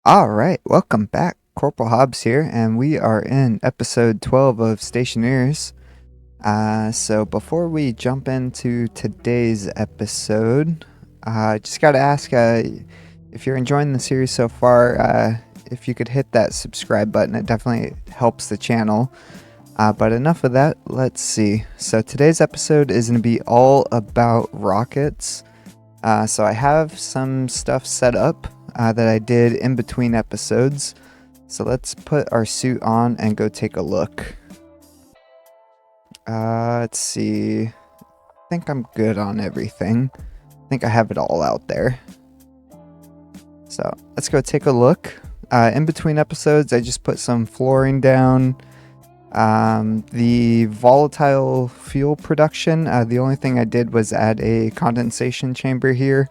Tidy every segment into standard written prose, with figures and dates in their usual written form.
All right, welcome back. Corporal Hobbs here, and we are in episode 12 of Stationeers. So before we jump into today's episode, I just got to ask if you're enjoying the series so far, if you could hit that subscribe button. It definitely helps the channel. But enough of that, let's see. So today's episode is going to be all about rockets. So I have some stuff set up that I did in between episodes. So let's put our suit on and go take a look. Let's see. I think I'm good on everything. I think I have it all out there. So let's go take a look. In between episodes, I just put some flooring down. The volatile fuel production, the only thing I did was add a condensation chamber here.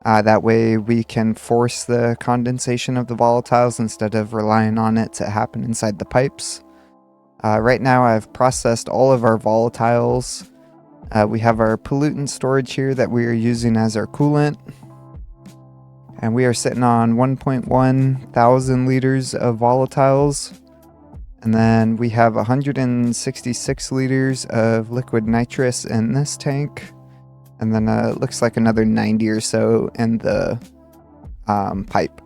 That way we can force the condensation of the volatiles instead of relying on it to happen inside the pipes. Right now I've processed all of our volatiles. We have our pollutant storage here that we are using as our coolant. And we are sitting on 1.1 thousand liters of volatiles. And then we have 166 liters of liquid nitrous in this tank. And then it looks like another 90 or so in the pipe.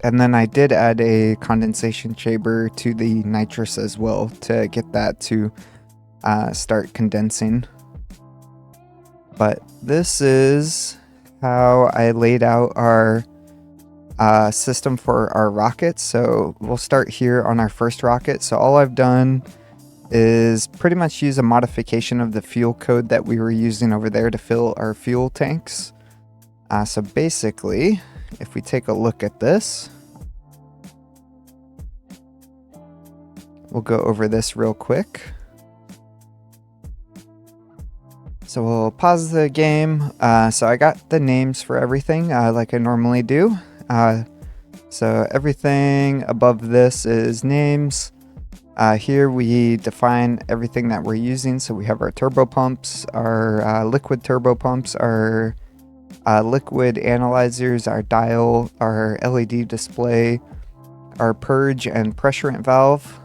And then I did add a condensation chamber to the nitrous as well to get that to start condensing. But this is how I laid out our system for our rockets. So we'll start here on our first rocket. So all I've done is pretty much use a modification of the fuel code that we were using over there to fill our fuel tanks. So basically, if we take a look at this, we'll go over this real quick. So we'll pause the game. So I got the names for everything like I normally do. So everything above this is names. Here we define everything that we're using. So we have our turbo pumps, our liquid turbo pumps, our liquid analyzers, our dial, our LED display, our purge and pressurant valve.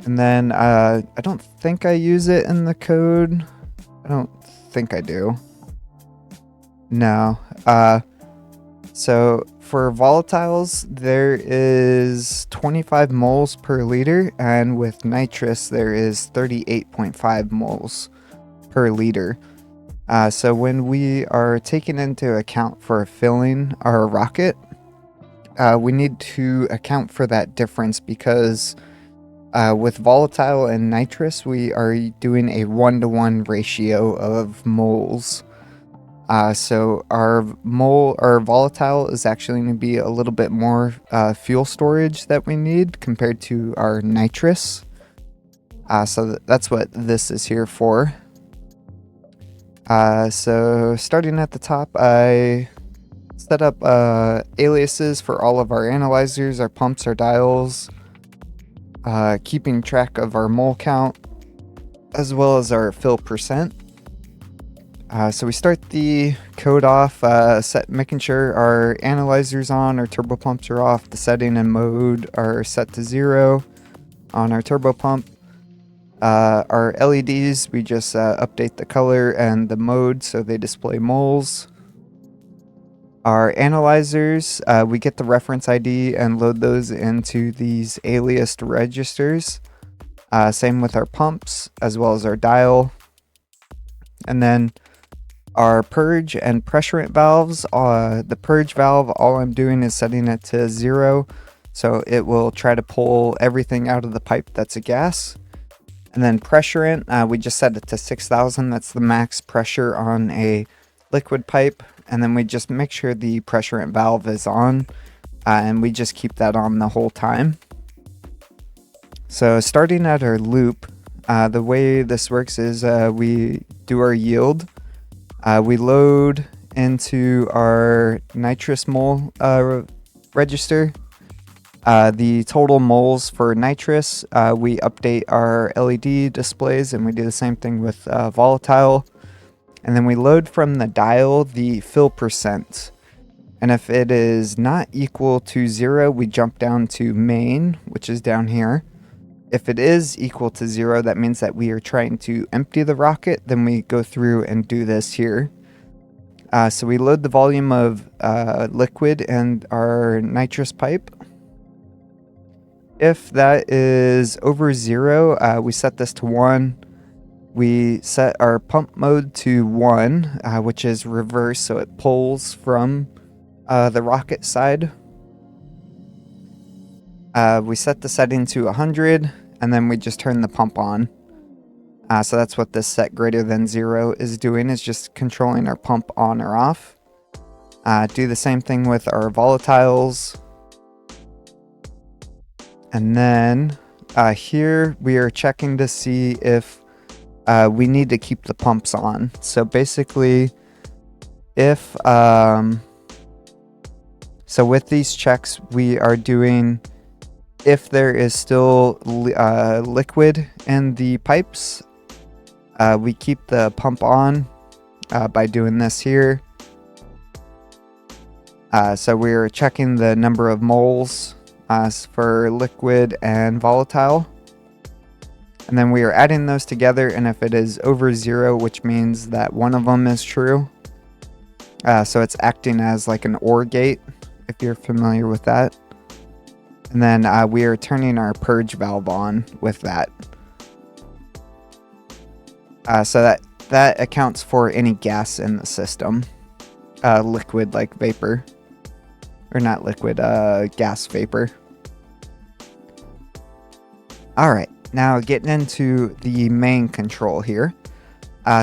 And then I don't think I use it in the code. I don't think I do. No. So for volatiles, there is 25 moles per liter, and with nitrous, there is 38.5 moles per liter. So when we are taking into account for filling our rocket, we need to account for that difference because with volatile and nitrous, we are doing a 1-to-1 ratio of moles. So our volatile is actually going to be a little bit more fuel storage that we need compared to our nitrous. So that's what this is here for. So starting at the top, I set up aliases for all of our analyzers, our pumps, our dials, keeping track of our mole count, as well as our fill percent. So we start the code off, making sure our analyzers on, our turbo pumps are off, the setting and mode are set to 0 on our turbo pump. Our LEDs, we just update the color and the mode so they display moles. Our analyzers, we get the reference ID and load those into these aliased registers. Same with our pumps as well as our dial. And then our purge and pressurant valves, the purge valve, all I'm doing is setting it to 0. So it will try to pull everything out of the pipe that's a gas. And then pressurant, we just set it to 6,000. That's the max pressure on a liquid pipe. And then we just make sure the pressurant valve is on. And we just keep that on the whole time. So starting at our loop, the way this works is we do our yield. We load into our nitrous mole register. The total moles for nitrous, we update our LED displays, and we do the same thing with volatile. And then we load from the dial the fill percent. And if it is not equal to 0, we jump down to main, which is down here. If it is equal to 0, that means that we are trying to empty the rocket. Then we go through and do this here. So we load the volume of liquid in our nitrous pipe. If that is over 0, we set this to 1. We set our pump mode to 1, which is reverse, so it pulls from the rocket side. We set the setting to 100, and then we just turn the pump on. So that's what this set greater than 0 is doing, is just controlling our pump on or off. Do the same thing with our volatiles. And then here we are checking to see if we need to keep the pumps on. So basically, if so with these checks, we are doing if there is still liquid in the pipes, we keep the pump on by doing this here. So we're checking the number of moles for liquid and volatile. And then we are adding those together, and if it is over 0, which means that one of them is true. So it's acting as like an OR gate, if you're familiar with that. And then we are turning our purge valve on with that. So that accounts for any gas in the system. Liquid like vapor. Or not liquid, gas vapor. Alright, now getting into the main control here.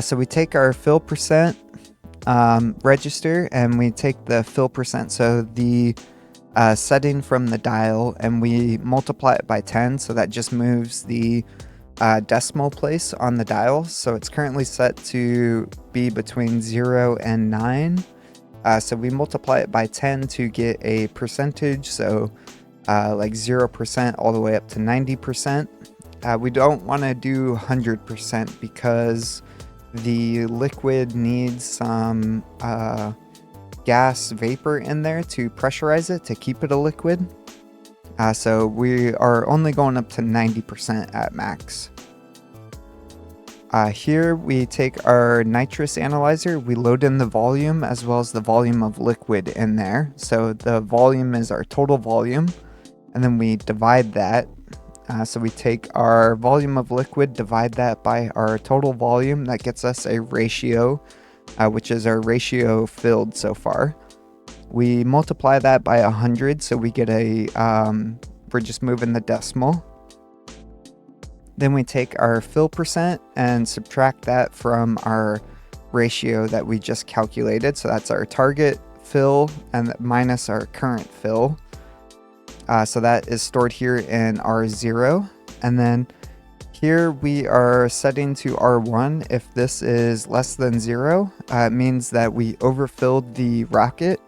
So we take our fill percent register, and we take the fill percent, so the setting from the dial, and we multiply it by 10, so that just moves the decimal place on the dial. So it's currently set to be between 0 and 9. So we multiply it by 10 to get a percentage, so like 0% all the way up to 90%. We don't want to do 100% because the liquid needs some gas vapor in there to pressurize it to keep it a liquid. So we are only going up to 90% at max. Here we take our nitrous analyzer, we load in the volume as well as the volume of liquid in there. So the volume is our total volume, and then we divide that. So we take our volume of liquid, divide that by our total volume. That gets us a ratio, which is our ratio filled so far. We multiply that by 100, so we get a, we're just moving the decimal. Then we take our fill percent and subtract that from our ratio that we just calculated. So that's our target fill and minus our current fill. So that is stored here in R0. And then here we are setting to R1. If this is less than 0, it means that we overfilled the rocket.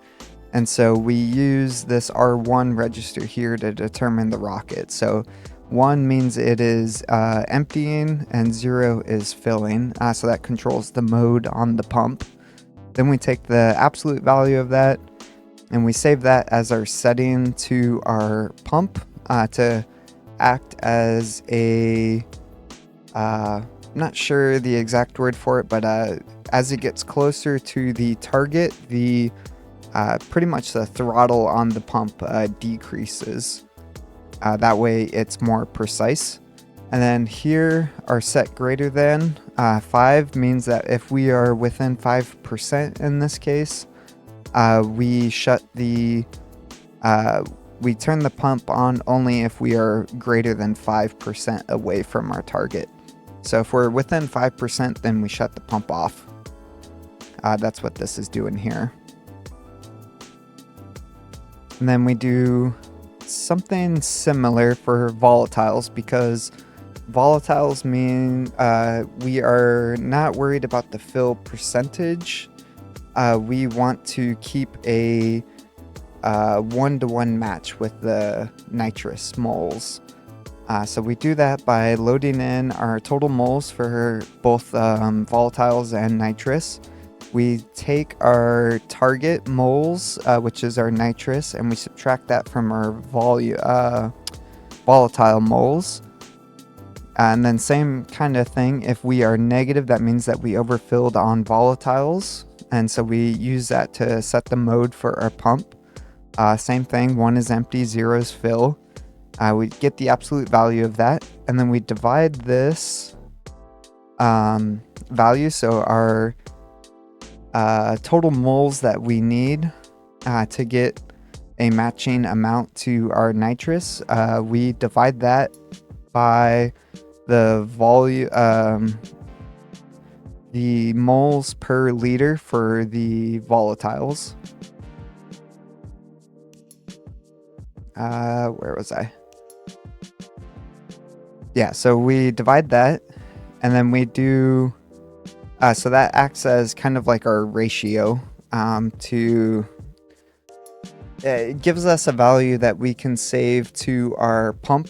And so we use this R1 register here to determine the rocket. So 1 means it is emptying and 0 is filling. So that controls the mode on the pump. Then we take the absolute value of that and we save that as our setting to our pump to act as a, not sure the exact word for it, but as it gets closer to the target, the pretty much the throttle on the pump decreases. That way it's more precise. And then here our set greater than 5 means that if we are within 5% in this case, we shut the, we turn the pump on only if we are greater than 5% away from our target. So if we're within 5%, then we shut the pump off. That's what this is doing here. And then we do something similar for volatiles, because volatiles mean we are not worried about the fill percentage. We want to keep a 1-to-1 match with the nitrous moles. So we do that by loading in our total moles for both volatiles and nitrous. we take our target moles, which is our nitrous, and we subtract that from our volatile moles. And then same kind of thing, if we are negative, that means that we overfilled on volatiles. And so we use that to set the mode for our pump. Same thing, 1 is empty, 0 is fill. We get the absolute value of that. And then we divide this value, so our total moles that we need to get a matching amount to our nitrous, we divide that by the volume, the moles per liter for the volatiles. Where was I? Yeah, so we divide that, and then we do, so that acts as kind of like our ratio to, it gives us a value that we can save to our pump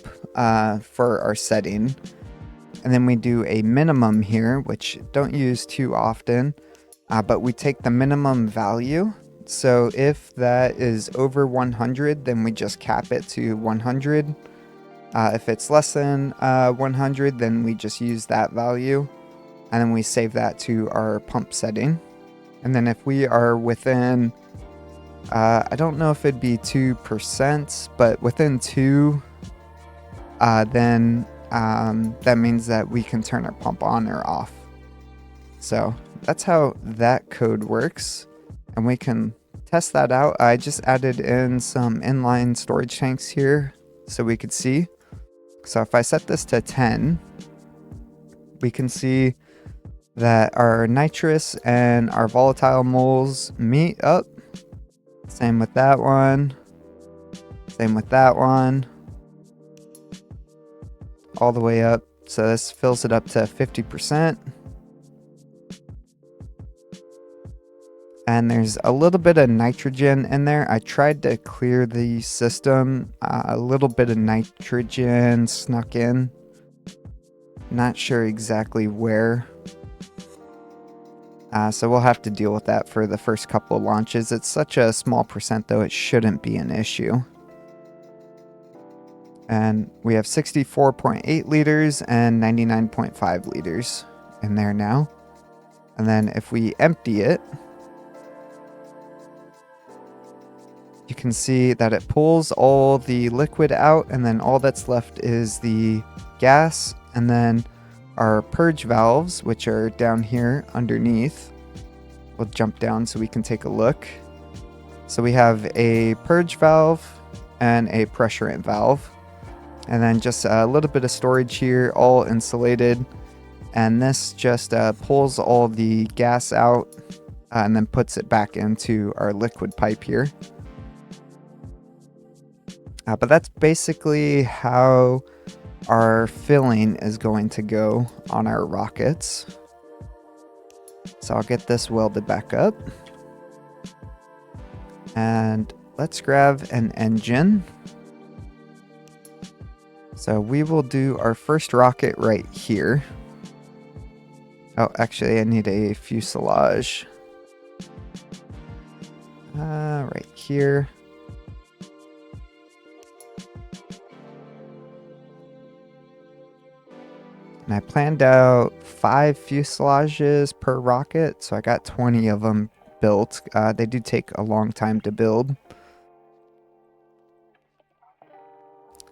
for our setting. And then we do a minimum here, which don't use too often, but we take the minimum value. So if that is over 100, then we just cap it to 100. If it's less than 100, then we just use that value, and then we save that to our pump setting. And then if we are within, I don't know if it'd be 2%, but within 2, then that means that we can turn our pump on or off. So that's how that code works, and we can test that out. I just added in some inline storage tanks here so we could see. So if I set this to 10, we can see that our nitrous and our volatile moles meet up. Same with that one. Same with that one. All the way up. So this fills it up to 50%. And there's a little bit of nitrogen in there. I tried to clear the system. A little bit of nitrogen snuck in. Not sure exactly where. So we'll have to deal with that for the first couple of launches. It's such a small percent though, it shouldn't be an issue. And we have 64.8 liters and 99.5 liters in there now. And then if we empty it, you can see that it pulls all the liquid out, and then all that's left is the gas, and then our purge valves, which are down here underneath. We'll jump down so we can take a look. So we have a purge valve and a pressurant valve, and then just a little bit of storage here, all insulated. And this just pulls all the gas out and then puts it back into our liquid pipe here. But that's basically how our filling is going to go on our rockets. So I'll get this welded back up. And let's grab an engine. So we will do our first rocket right here. Oh, actually I need a fuselage. Right here. And I planned out 5 fuselages per rocket, so I got 20 of them built. They do take a long time to build.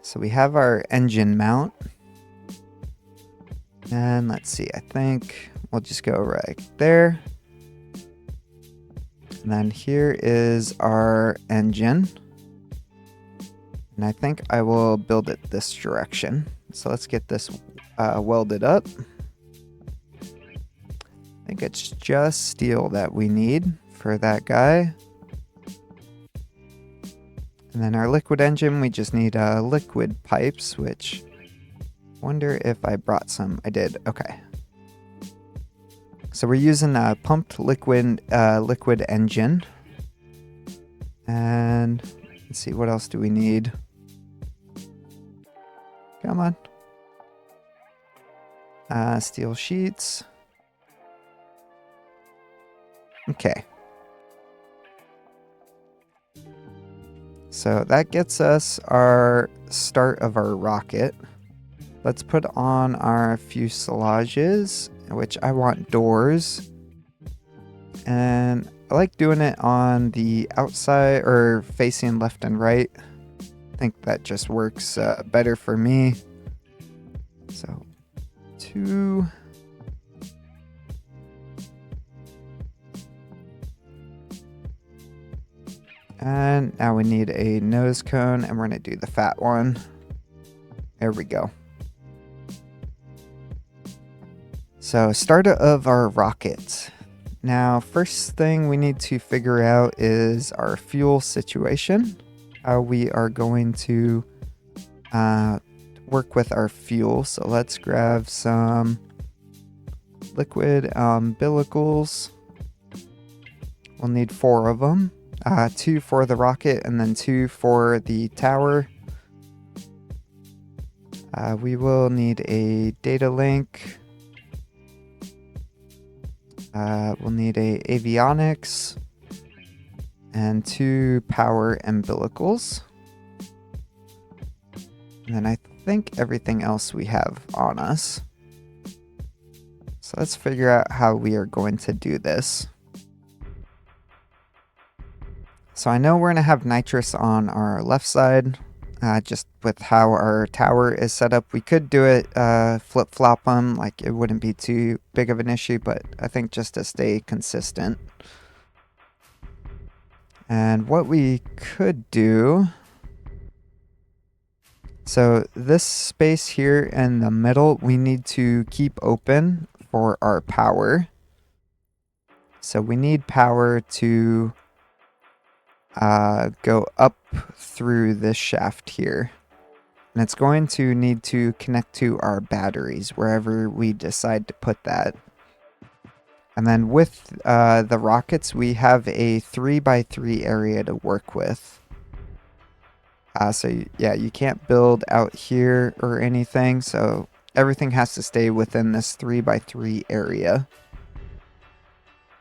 So we have our engine mount. And let's see, I think we'll just go right there. And then here is our engine. And I think I will build it this direction. So let's get this welded up. I think it's just steel that we need for that guy. And then our liquid engine, we just need liquid pipes, which wonder if I brought some. I did. Okay. So we're using a pumped liquid engine. And let's see, what else do we need? Come on. Steel sheets. Okay. So that gets us our start of our rocket. Let's put on our fuselages, which I want doors. And I like doing it on the outside or facing left and right. I think that just works better for me. So 2. And now we need a nose cone, and we're going to do the fat one. There we go. So, start of our rocket. Now, first thing we need to figure out is our fuel situation. How we are going to work with our fuel. So, let's grab some liquid umbilicals. We'll need 4 of them. 2 for the rocket and then 2 for the tower. We will need a data link. We'll need a avionics and 2 power umbilicals. And then I think everything else we have on us. So let's figure out how we are going to do this. So I know we're going to have nitrous on our left side, just with how our tower is set up. We could do it flip-flop them, like it wouldn't be too big of an issue, but I think just to stay consistent. And what we could do, so this space here in the middle, we need to keep open for our power. So we need power to go up through this shaft here. And it's going to need to connect to our batteries wherever we decide to put that. And then with the rockets, we have a 3x3 area to work with. So yeah, you can't build out here or anything, so everything has to stay within this 3x3 area.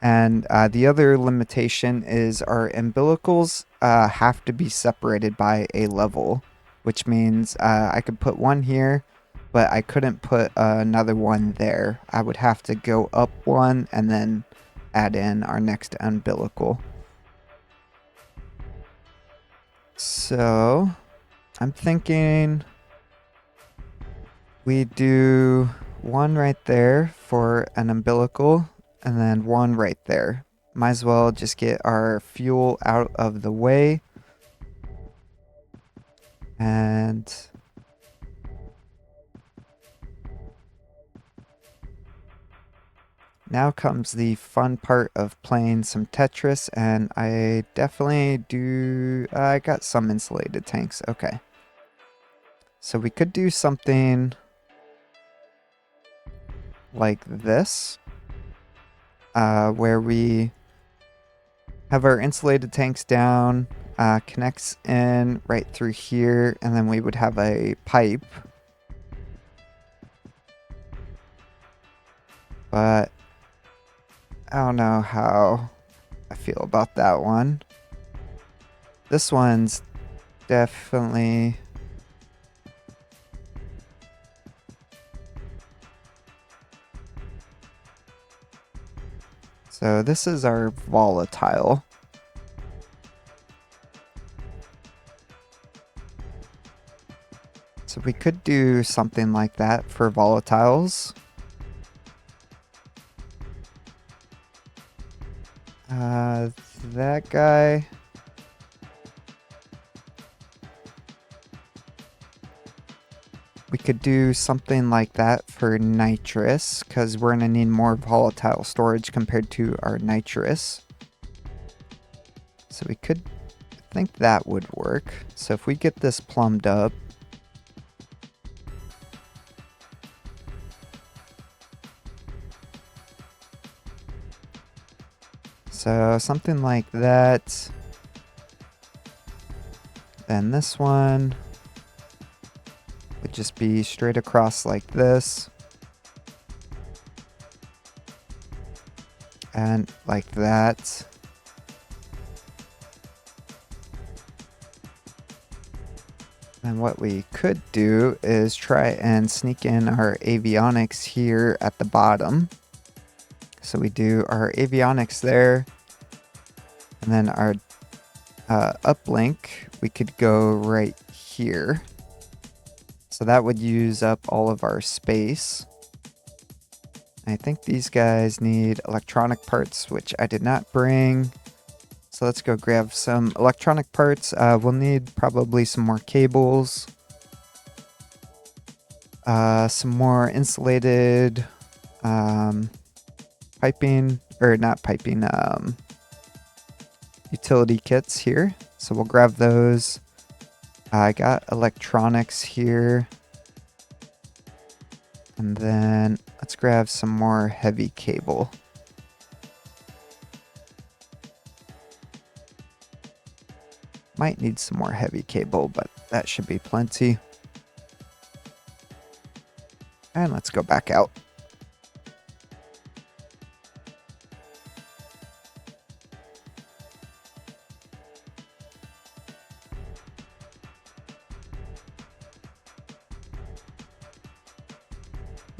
And the other limitation is our umbilicals have to be separated by a level, which means I could put one here, but I couldn't put another one there. I would have to go up one and then add in our next umbilical. So I'm thinking we do one right there for an umbilical and then one right there. Might as well just get our fuel out of the way. And now comes the fun part of playing some Tetris, and I definitely do, I got some insulated tanks, okay. So we could do something like this, where we have our insulated tanks down, connects in right through here, and then we would have a pipe. But I don't know how I feel about that one. This one's definitely... So this is our volatile. So we could do something like that for volatiles. That guy. We could do something like that for nitrous, because we're going to need more volatile storage compared to our nitrous. So we could, I think that would work. So if we get this plumbed up. So something like that. Then this one would just be straight across like this. And like that. And what we could do is try and sneak in our avionics here at the bottom. So we do our avionics there, and then our uplink, we could go right here. So that would use up all of our space. I think these guys need electronic parts, which I did not bring. So let's go grab some electronic parts. We'll need probably some more cables. Some more insulated piping, or not piping, utility kits here. So we'll grab those. I got electronics here. And then let's grab some more heavy cable. Might need some more heavy cable, but that should be plenty. And let's go back out.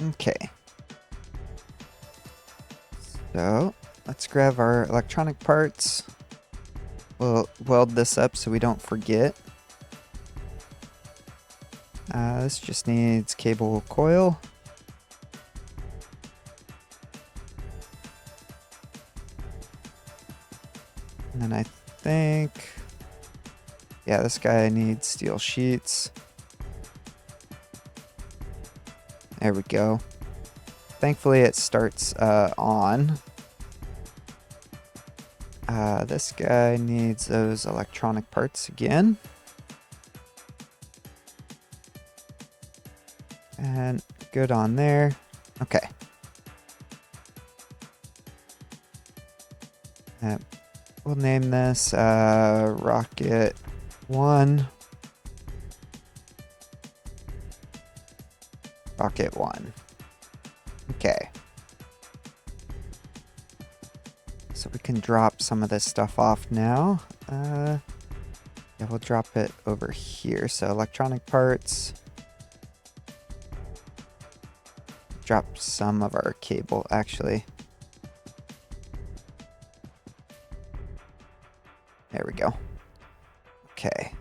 Okay. So let's grab our electronic parts. We'll weld this up so we don't forget. This just needs cable coil. And then I think, yeah, this guy needs steel sheets. There we go. Thankfully it starts on. This guy needs those electronic parts again. And good on there. Okay. We'll name this Rocket 1. Rocket 1. Okay. So we can drop some of this stuff off now. Yeah, we'll drop it over here. So electronic parts. Drop some of our cable, actually. There we go. Okay.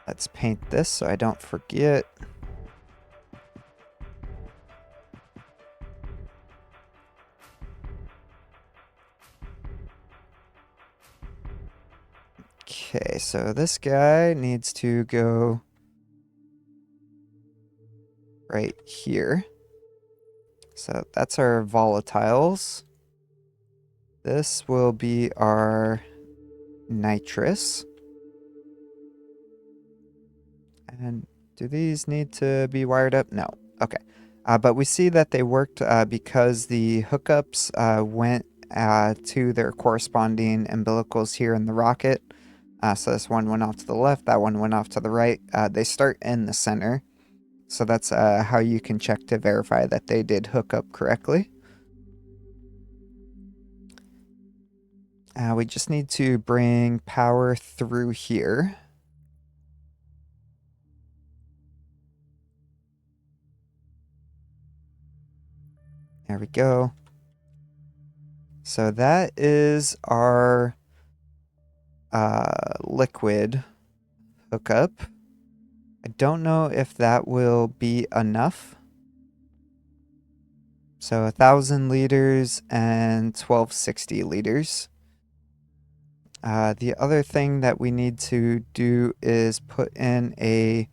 Let's paint this so I don't forget. Okay, so this guy needs to go right here. So that's our volatiles. This will be our nitrous. And do these need to be wired up? No. Okay. But we see that they worked because the hookups went to their corresponding umbilicals here in the rocket. So this one went off to the left, that one went off to the right. They start in the center. So that's how you can check to verify that they did hook up correctly. We just need to bring power through here. There we go. So that is our liquid hookup. I don't know if that will be enough. So 1,000 liters and 1,260 liters. The other thing that we need to do is put in a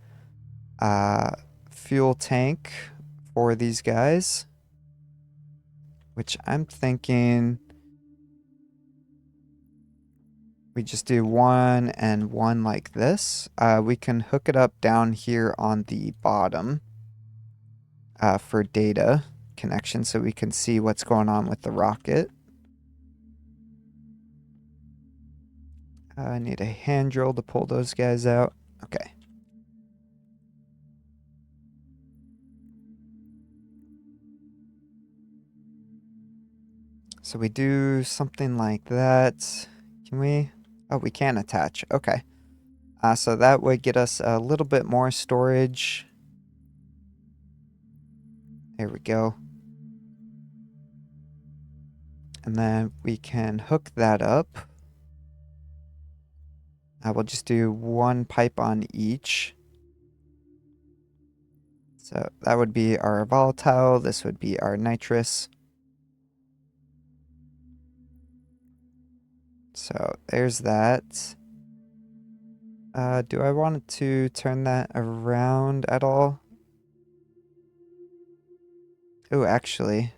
fuel tank for these guys, which I'm thinking we just do 1 and 1 like this. We can hook it up down here on the bottom for data connection so we can see what's going on with the rocket. I need a hand drill to pull those guys out. Okay. So we do something like that. Can we? Oh, we can attach. Okay. So that would get us a little bit more storage. There we go. And then we can hook that up. We'll just do one pipe on each. So that would be our volatile. This would be our nitrous. So there's that. Do I want to turn that around at all? Oh, actually,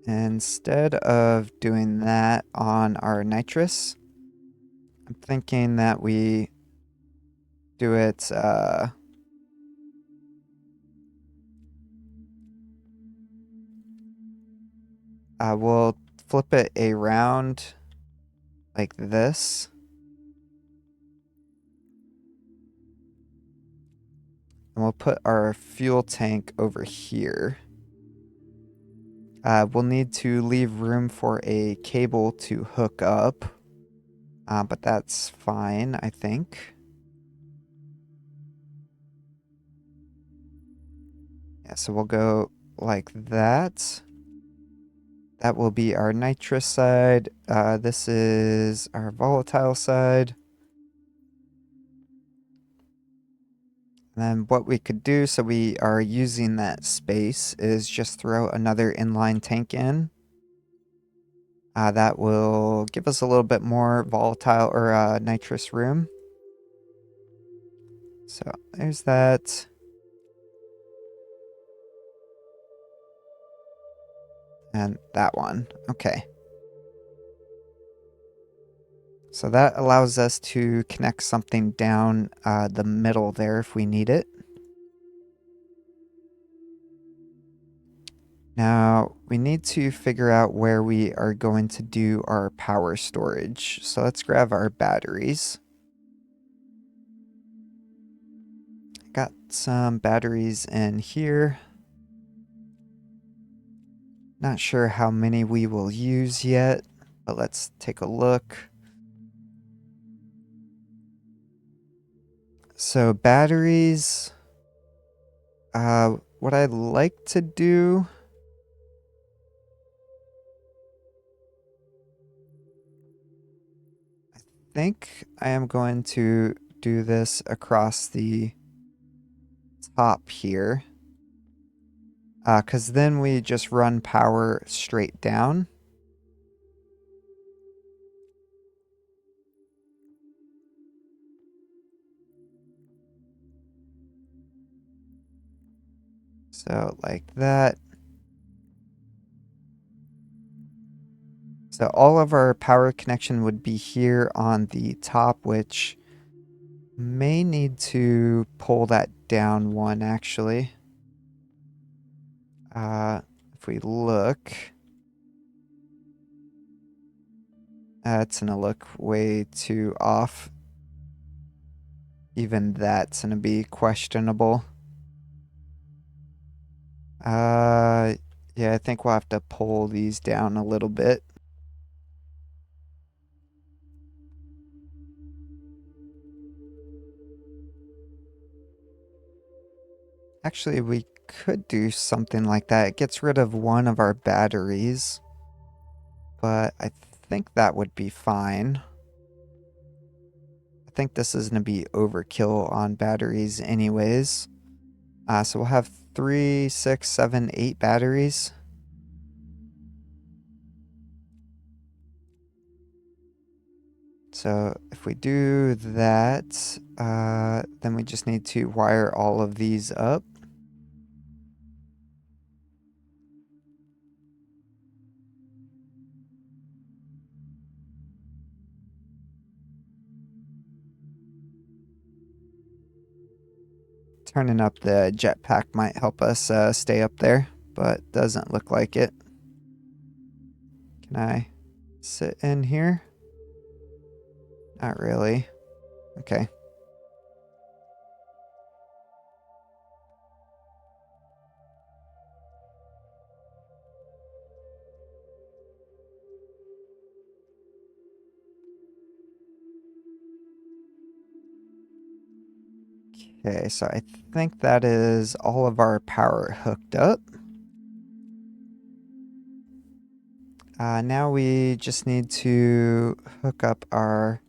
instead of doing that on our nitrous, I'm thinking that we do it, we'll flip it around like this. And we'll put our fuel tank over here. We'll need to leave room for a cable to hook up. But that's fine, I think. Yeah, so we'll go like that. That will be our nitrous side. This is our volatile side. And then what we could do, so we are using that space, is just throw another inline tank in. That will give us a little bit more volatile or nitrous room. So there's that. And that one. Okay. So that allows us to connect something down the middle there if we need it. Now, we need to figure out where we are going to do our power storage. So let's grab our batteries. Got some batteries in here. Not sure how many we will use yet, but let's take a look. So batteries, what I'd like to do, I think I am going to do this across the top here. Because then we just run power straight down. So like that. So all of our power connection would be here on the top, which may need to pull that down one actually. If we look, it's gonna look way too off. Even that's gonna be questionable. Yeah, I think we'll have to pull these down a little bit. Actually, we could do something like that. It gets rid of one of our batteries, but I think that would be fine. I think this is going to be overkill on batteries anyways. So we'll have 3, 6, 7, 8 batteries. So if we do that, then we just need to wire all of these up. Turning up the jetpack might help us stay up there, but doesn't look like it. Can I sit in here? Not really. Okay. Okay, so I think that is all of our power hooked up. Now we just need to hook up our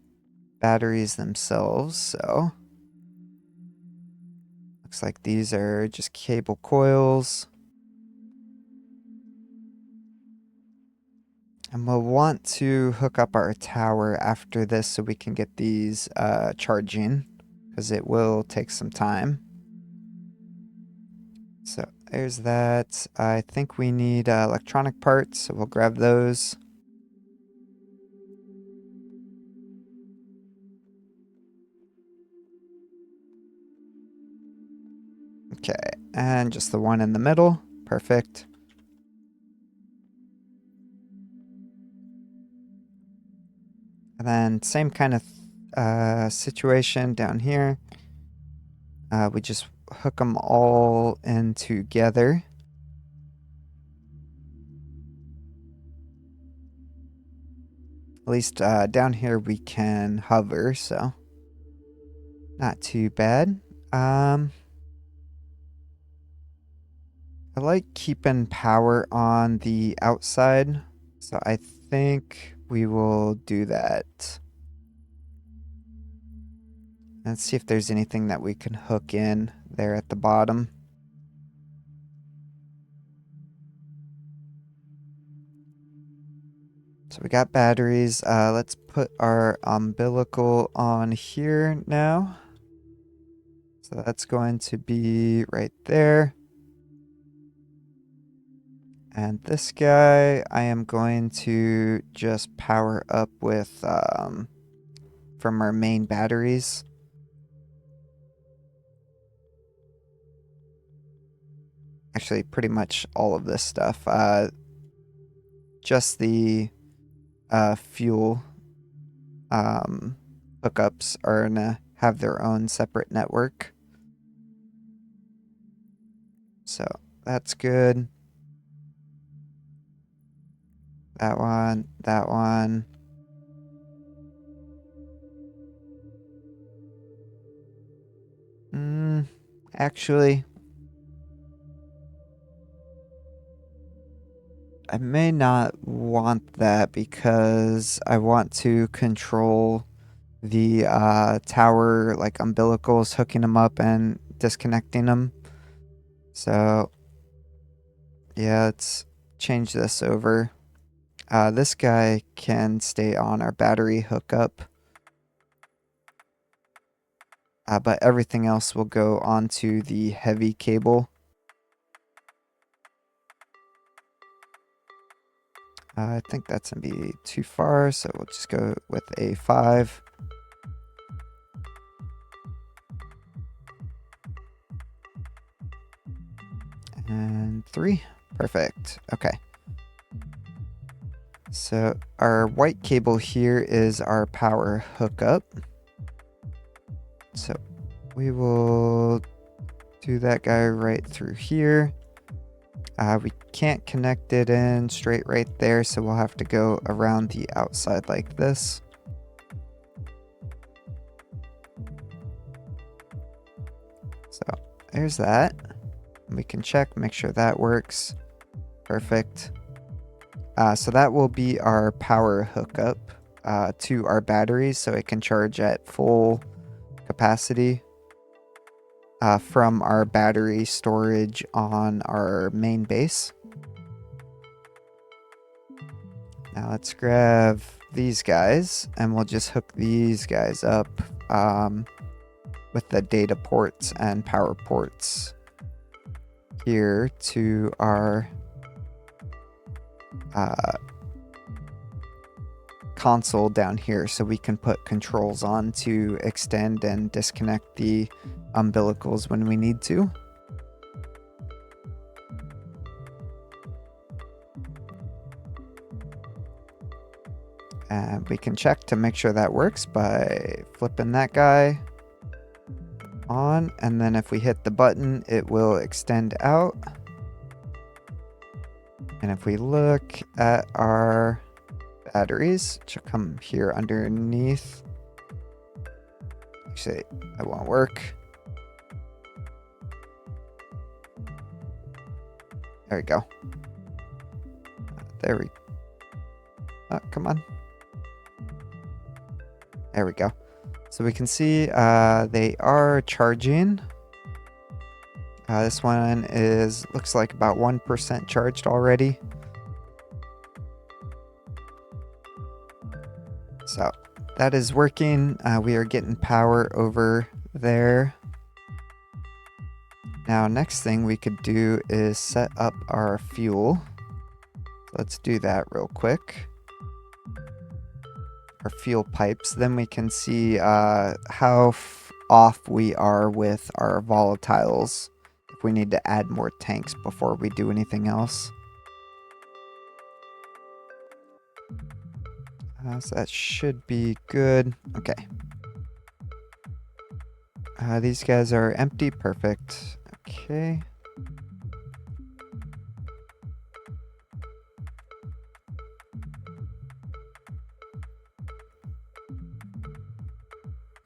batteries themselves. So looks like these are just cable coils. And we'll want to hook up our tower after this so we can get these charging, because it will take some time. So there's that. I think we need electronic parts, so we'll grab those. Okay, and just the one in the middle. Perfect. And then same kind of situation down here. We just hook them all in together. At least down here we can hover, so not too bad. I like keeping power on the outside, so I think we will do that. Let's see if there's anything that we can hook in there at the bottom. So we got batteries. Let's put our umbilical on here now. So that's going to be right there. And this guy, I am going to just power up with from our main batteries. Actually, pretty much all of this stuff. Just the fuel hookups are gonna have their own separate network. So that's good. That one, that one. Actually, I may not want that because I want to control the tower, like umbilicals, hooking them up and disconnecting them. So yeah, let's change this over. This guy can stay on our battery hookup, but everything else will go onto the heavy cable. I think that's gonna be too far, so we'll just go with a 5. And 3. Perfect. Okay. So our white cable here is our power hookup. So we will do that guy right through here. We can't connect it in straight right there, so we'll have to go around the outside like this. So there's that. We can check, make sure that works. Perfect. So that will be our power hookup to our batteries, so it can charge at full capacity from our battery storage on our main base. Now let's grab these guys, and we'll just hook these guys up with the data ports and power ports here to our console down here, so we can put controls on to extend and disconnect the umbilicals when we need to. And we can check to make sure that works by flipping that guy on, and then if we hit the button, it will extend out. And if we look at our batteries, which will come here underneath. Actually, that won't work. There we go. There we... Oh, come on. There we go. So we can see they are charging. This one looks like about 1% charged already. So that is working. We are getting power over there. Now, next thing we could do is set up our fuel. Let's do that real quick. Our fuel pipes. Then we can see how off we are with our volatiles. If we need to add more tanks before we do anything else. So that should be good. Okay. These guys are empty. Perfect. Okay.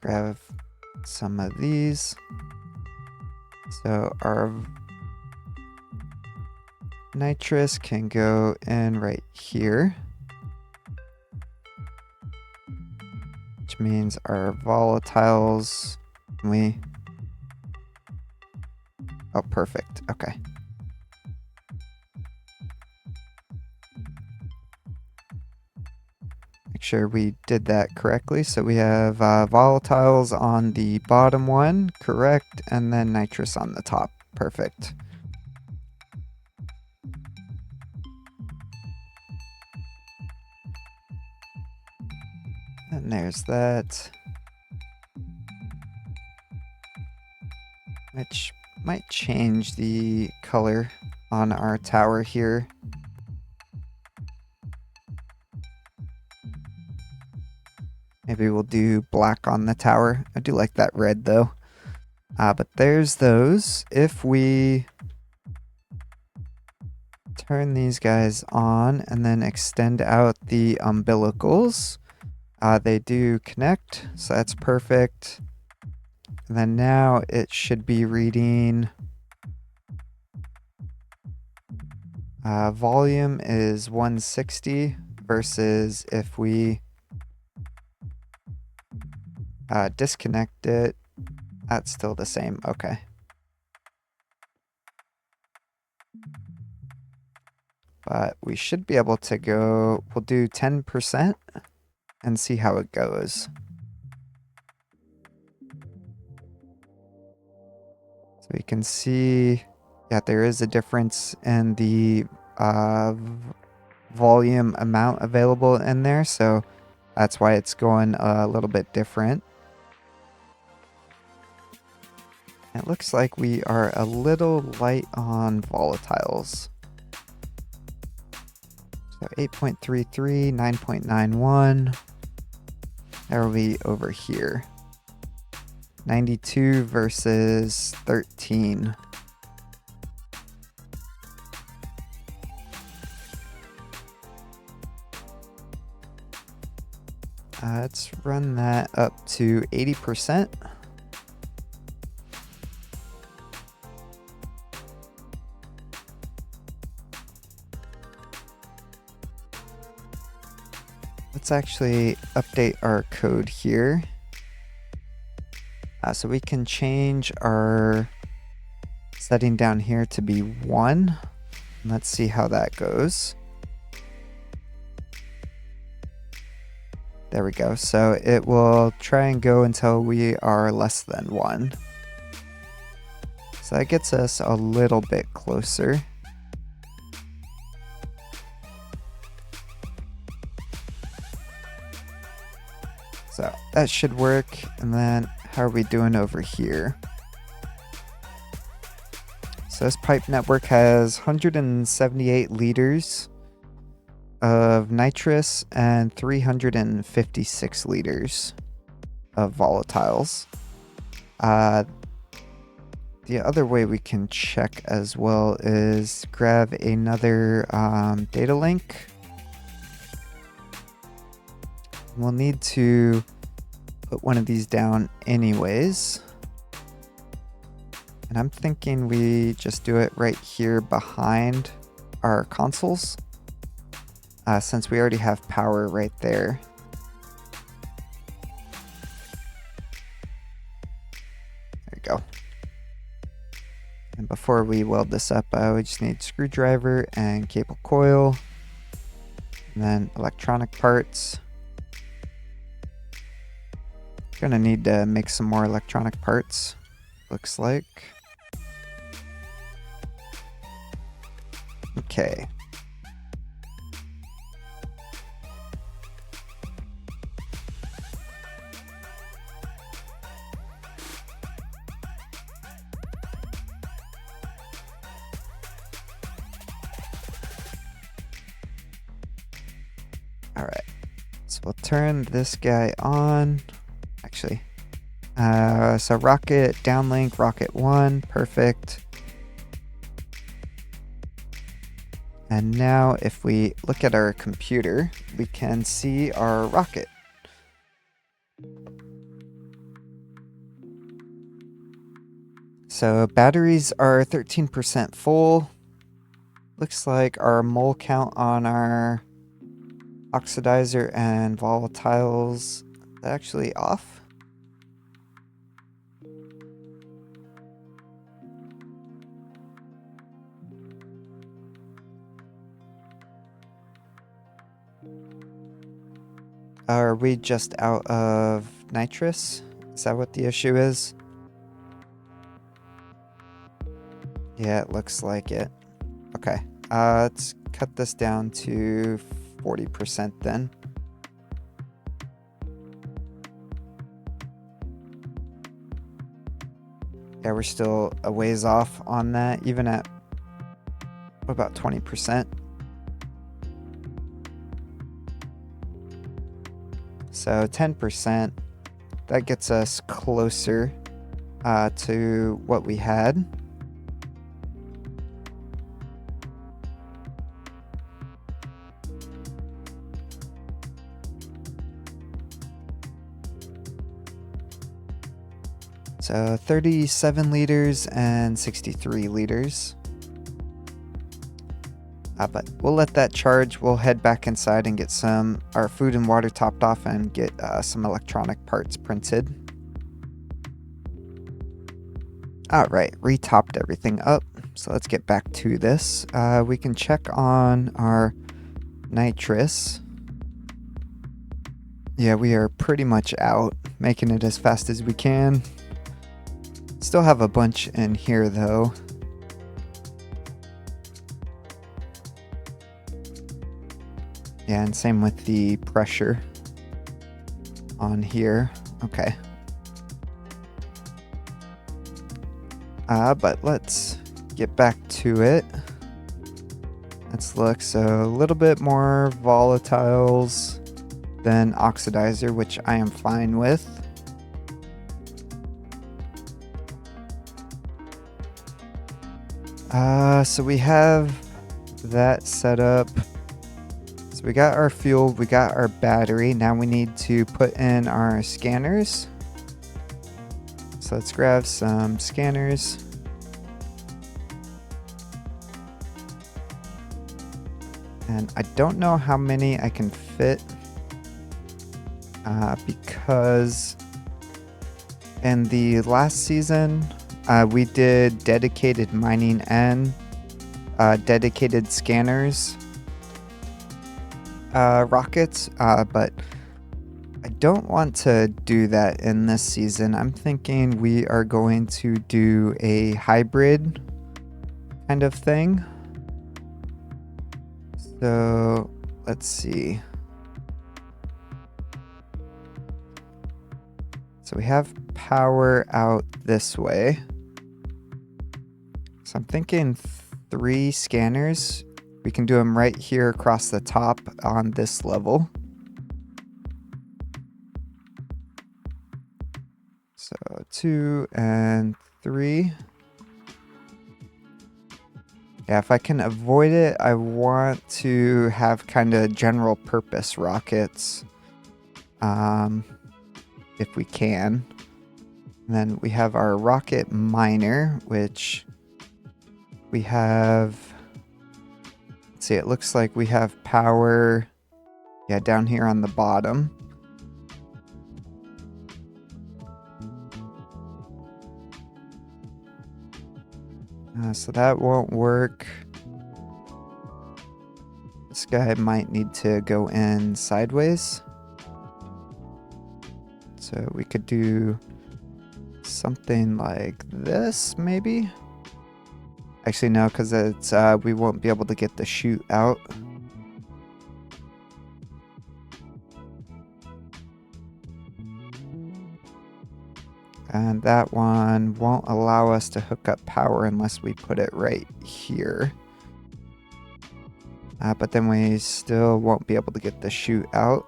Grab some of these. So our nitrous can go in right here. Which means our volatiles, oh, perfect. Okay. Make sure we did that correctly. So we have volatiles on the bottom one, correct, and then nitrous on the top. Perfect. And there's that. Which might change the color on our tower here. Maybe we'll do black on the tower. I do like that red though. But there's those. If we turn these guys on and then extend out the umbilicals, they do connect, so that's perfect. And then now it should be reading volume is 160 versus if we disconnect it, that's still the same. Okay. But we should be able to go, we'll do 10% and see how it goes. So we can see, yeah, there is a difference in the volume amount available in there. So that's why it's going a little bit different. It looks like we are a little light on volatiles. So 8.33, 9.91. How are we over here? 92 versus 13. Let's run that up to 80%. Let's actually update our code here. So we can change our setting down here to be 1. Let's see how that goes. There we go. So it will try and go until we are less than 1. So that gets us a little bit closer. So that should work. And then how are we doing over here? So this pipe network has 178 liters of nitrous and 356 liters of volatiles. The other way we can check as well is grab another data link. We'll need to put one of these down anyways. And I'm thinking we just do it right here behind our consoles, since we already have power right there. There we go. And before we weld this up, we just need screwdriver and cable coil, and then electronic parts. Gonna need to make some more electronic parts, looks like. Okay. All right. So we'll turn this guy on. Actually, so rocket downlink, rocket 1, perfect. And now if we look at our computer, we can see our rocket. So batteries are 13% full. Looks like our mole count on our oxidizer and volatiles is actually off. Are we just out of nitrous? Is that what the issue is? Yeah, it looks like it. Okay, let's cut this down to 40% then. Yeah, we're still a ways off on that, even at about 20%. So 10%, that gets us closer to what we had. So 37 liters and 63 liters. But we'll let that charge. We'll head back inside and get our food and water topped off and get some electronic parts printed. All right, retopped everything up. So let's get back to this. We can check on our nitrous. Yeah, we are pretty much out, making it as fast as we can. Still have a bunch in here though. Yeah, and same with the pressure on here. Okay. But let's get back to it. Let's look. So a little bit more volatiles than oxidizer, which I am fine with. So we have that set up. So we got our fuel, we got our battery. Now we need to put in our scanners. So let's grab some scanners. And I don't know how many I can fit because in the last season, we did dedicated mining and dedicated scanners rockets, but I don't want to do that in this season. I'm thinking we are going to do a hybrid kind of thing. So let's see. So we have power out this way. So I'm thinking 3 scanners. We can do them right here across the top on this level. So 2 and 3. Yeah, if I can avoid it, I want to have kind of general purpose rockets. If we can. And then we have our rocket miner, which we have, let's see, it looks like we have power, yeah, down here on the bottom. So that won't work. This guy might need to go in sideways. So we could do something like this, maybe? Actually, no, because it's we won't be able to get the chute out. And that one won't allow us to hook up power unless we put it right here. But then we still won't be able to get the chute out.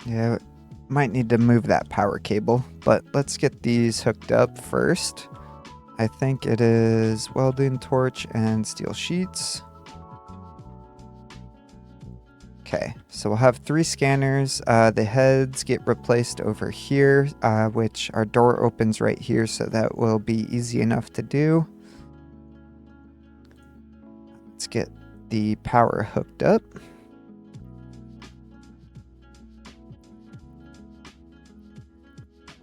Yeah, might need to move that power cable, but let's get these hooked up first. I think it is welding torch and steel sheets. Okay, so we'll have 3 scanners. The heads get replaced over here, which our door opens right here, so that will be easy enough to do. Let's get the power hooked up.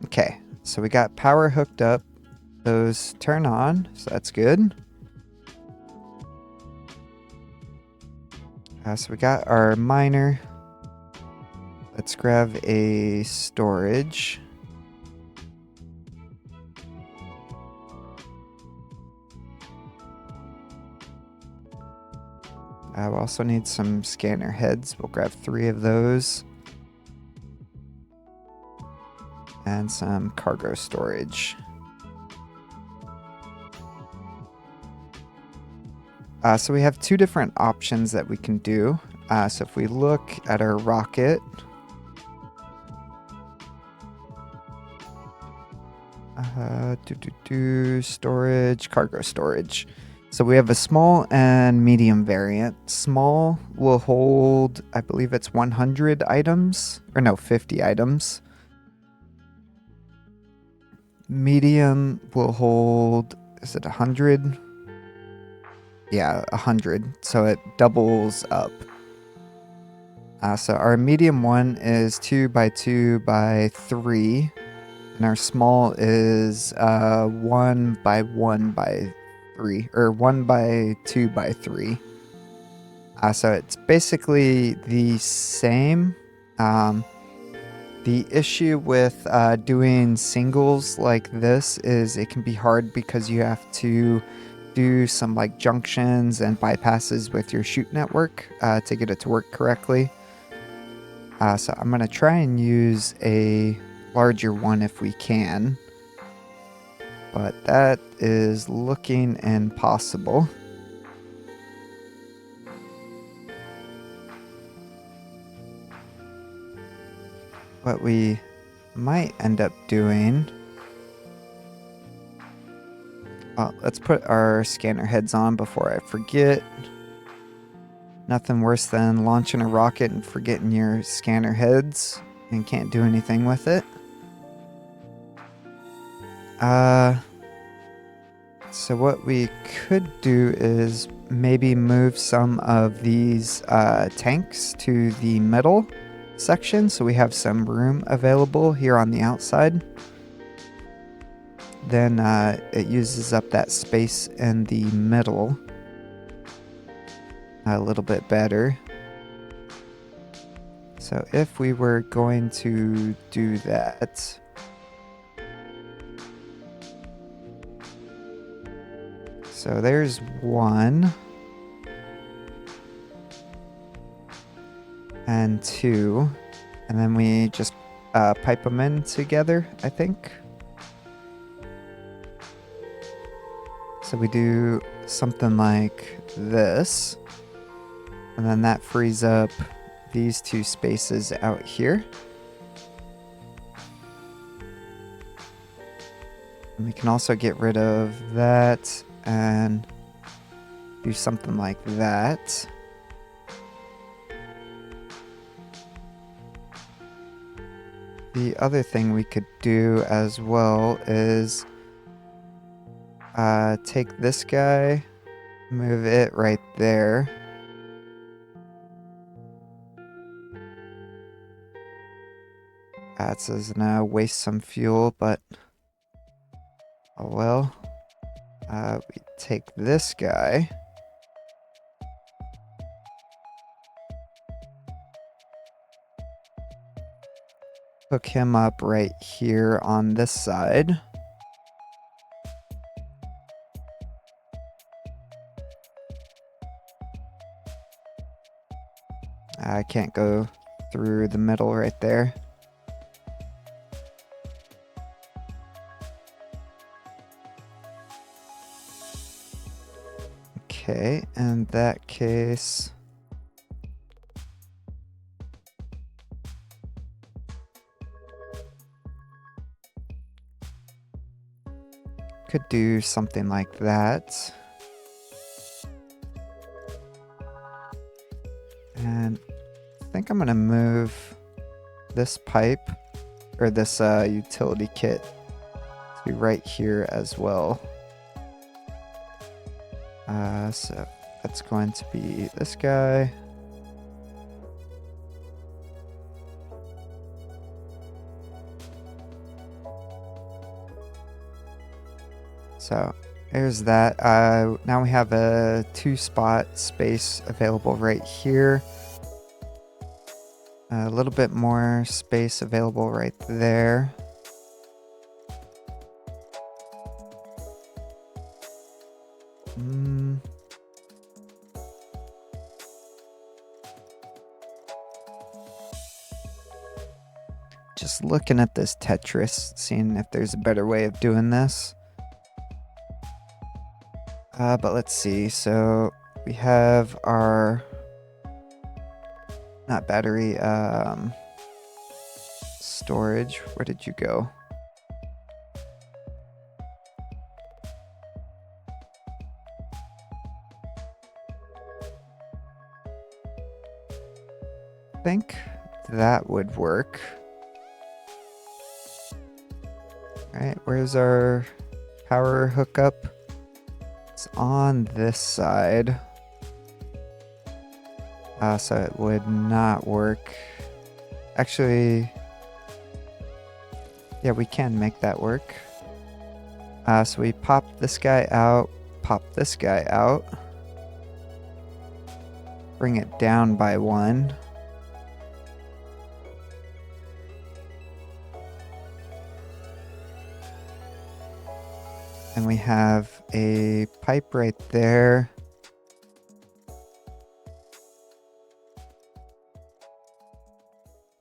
Okay, so we got power hooked up. Those turn on, so that's good. So we got our miner. Let's grab a storage. We'll also need some scanner heads. We'll grab 3 of those. And some cargo storage. So we have 2 different options that we can do. So if we look at our rocket, storage, cargo storage. So we have a small and medium variant. Small will hold, I believe it's 100 items, or no, 50 items. Medium will hold, is it 100? Yeah, 100. So it doubles up. So our medium one is 2 by 2 by 3. And our small is 1 by 1 by 3. Or 1 by 2 by 3. So it's basically the same. The issue with doing singles like this is it can be hard because you have to do some like junctions and bypasses with your chute network to get it to work correctly. So I'm going to try and use a larger one if we can. But that is looking impossible. What we might end up doing... Well, let's put our scanner heads on before I forget. Nothing worse than launching a rocket and forgetting your scanner heads and can't do anything with it. So what we could do is maybe move some of these tanks to the middle section so we have some room available here on the outside. Then it uses up that space in the middle a little bit better. So if we were going to do that, so there's 1 and 2, and then we just pipe them in together, I think. So we do something like this, and then that frees up these 2 spaces out here. And we can also get rid of that and do something like that. the other thing we could do as well is take this guy, move it right there. That says gonna waste some fuel, but oh well. We take this guy. Hook him up right here on this side. I can't go through the middle right there. Okay, in that case, could do something like that. And I think I'm gonna move this pipe, or this utility kit, to right here as well. So that's going to be this guy. So there's that. Now we have a 2-spot space available right here. A little bit more space available right there. Just looking at this Tetris, seeing if there's a better way of doing this. But let's see. So we have our, not battery, storage. Where did you go? I think that would work. Alright, where's our power hookup? It's on this side. So it would not work. Actually, yeah, we can make that work. So we pop this guy out, pop this guy out. Bring it down by 1. And we have a pipe right there.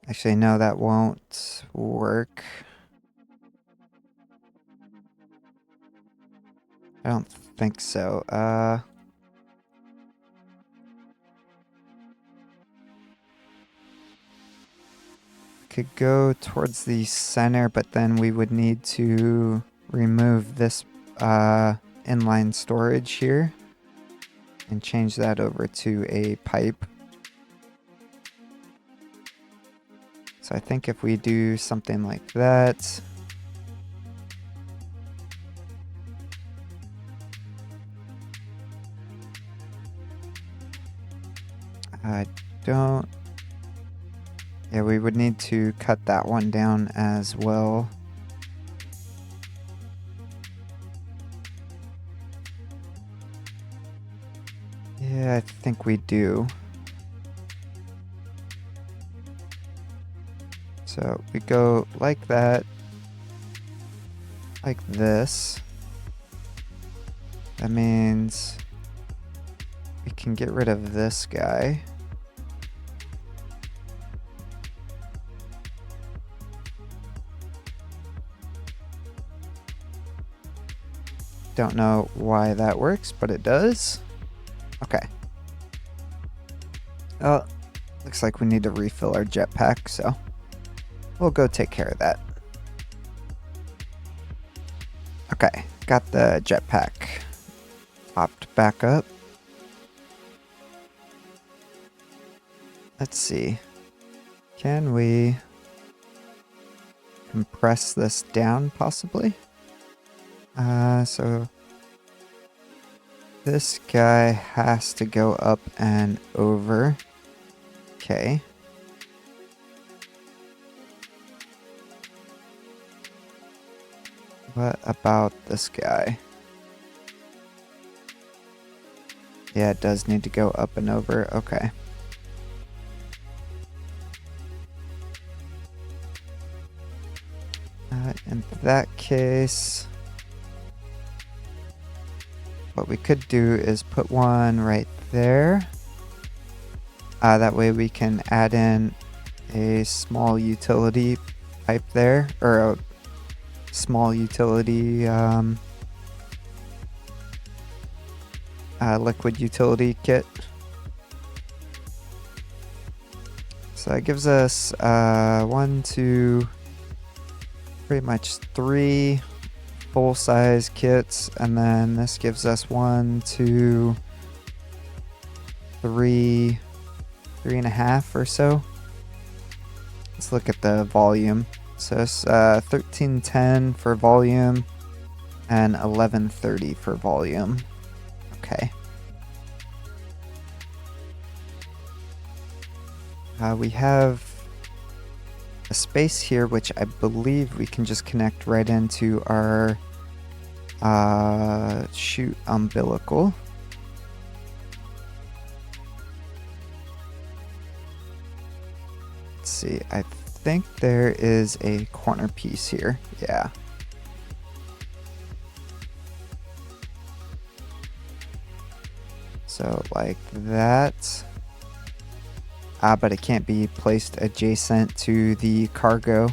Actually, no, that won't work. I don't think so. Could go towards the center, but then we would need to remove this inline storage here and change that over to a pipe. So I think if we do something like that, I don't, yeah, we would need to cut that one down as well. Yeah, I think we do. So we go like that, like this. That means we can get rid of this guy. Don't know why that works, but it does. Okay. Oh, looks like we need to refill our jetpack, so we'll go take care of that. Okay, got the jetpack topped back up. Let's see. Can we... compress this down possibly. So this guy has to go up and over. Okay. What about this guy? Yeah, it does need to go up and over. Okay. In that case, what we could do is put one right there. That way we can add in a small utility pipe there, or a small utility liquid utility kit. So that gives us 1, 2, pretty much 3 full-size kits, and then this gives us 1, 2, 3, 3.5 or so. Let's look at the volume. So it's 1310 for volume and 1130 for volume. Okay. We have a space here which I believe we can just connect right into our chute umbilical. Let's see, I think there is a corner piece here. Yeah. So like that. But it can't be placed adjacent to the cargo.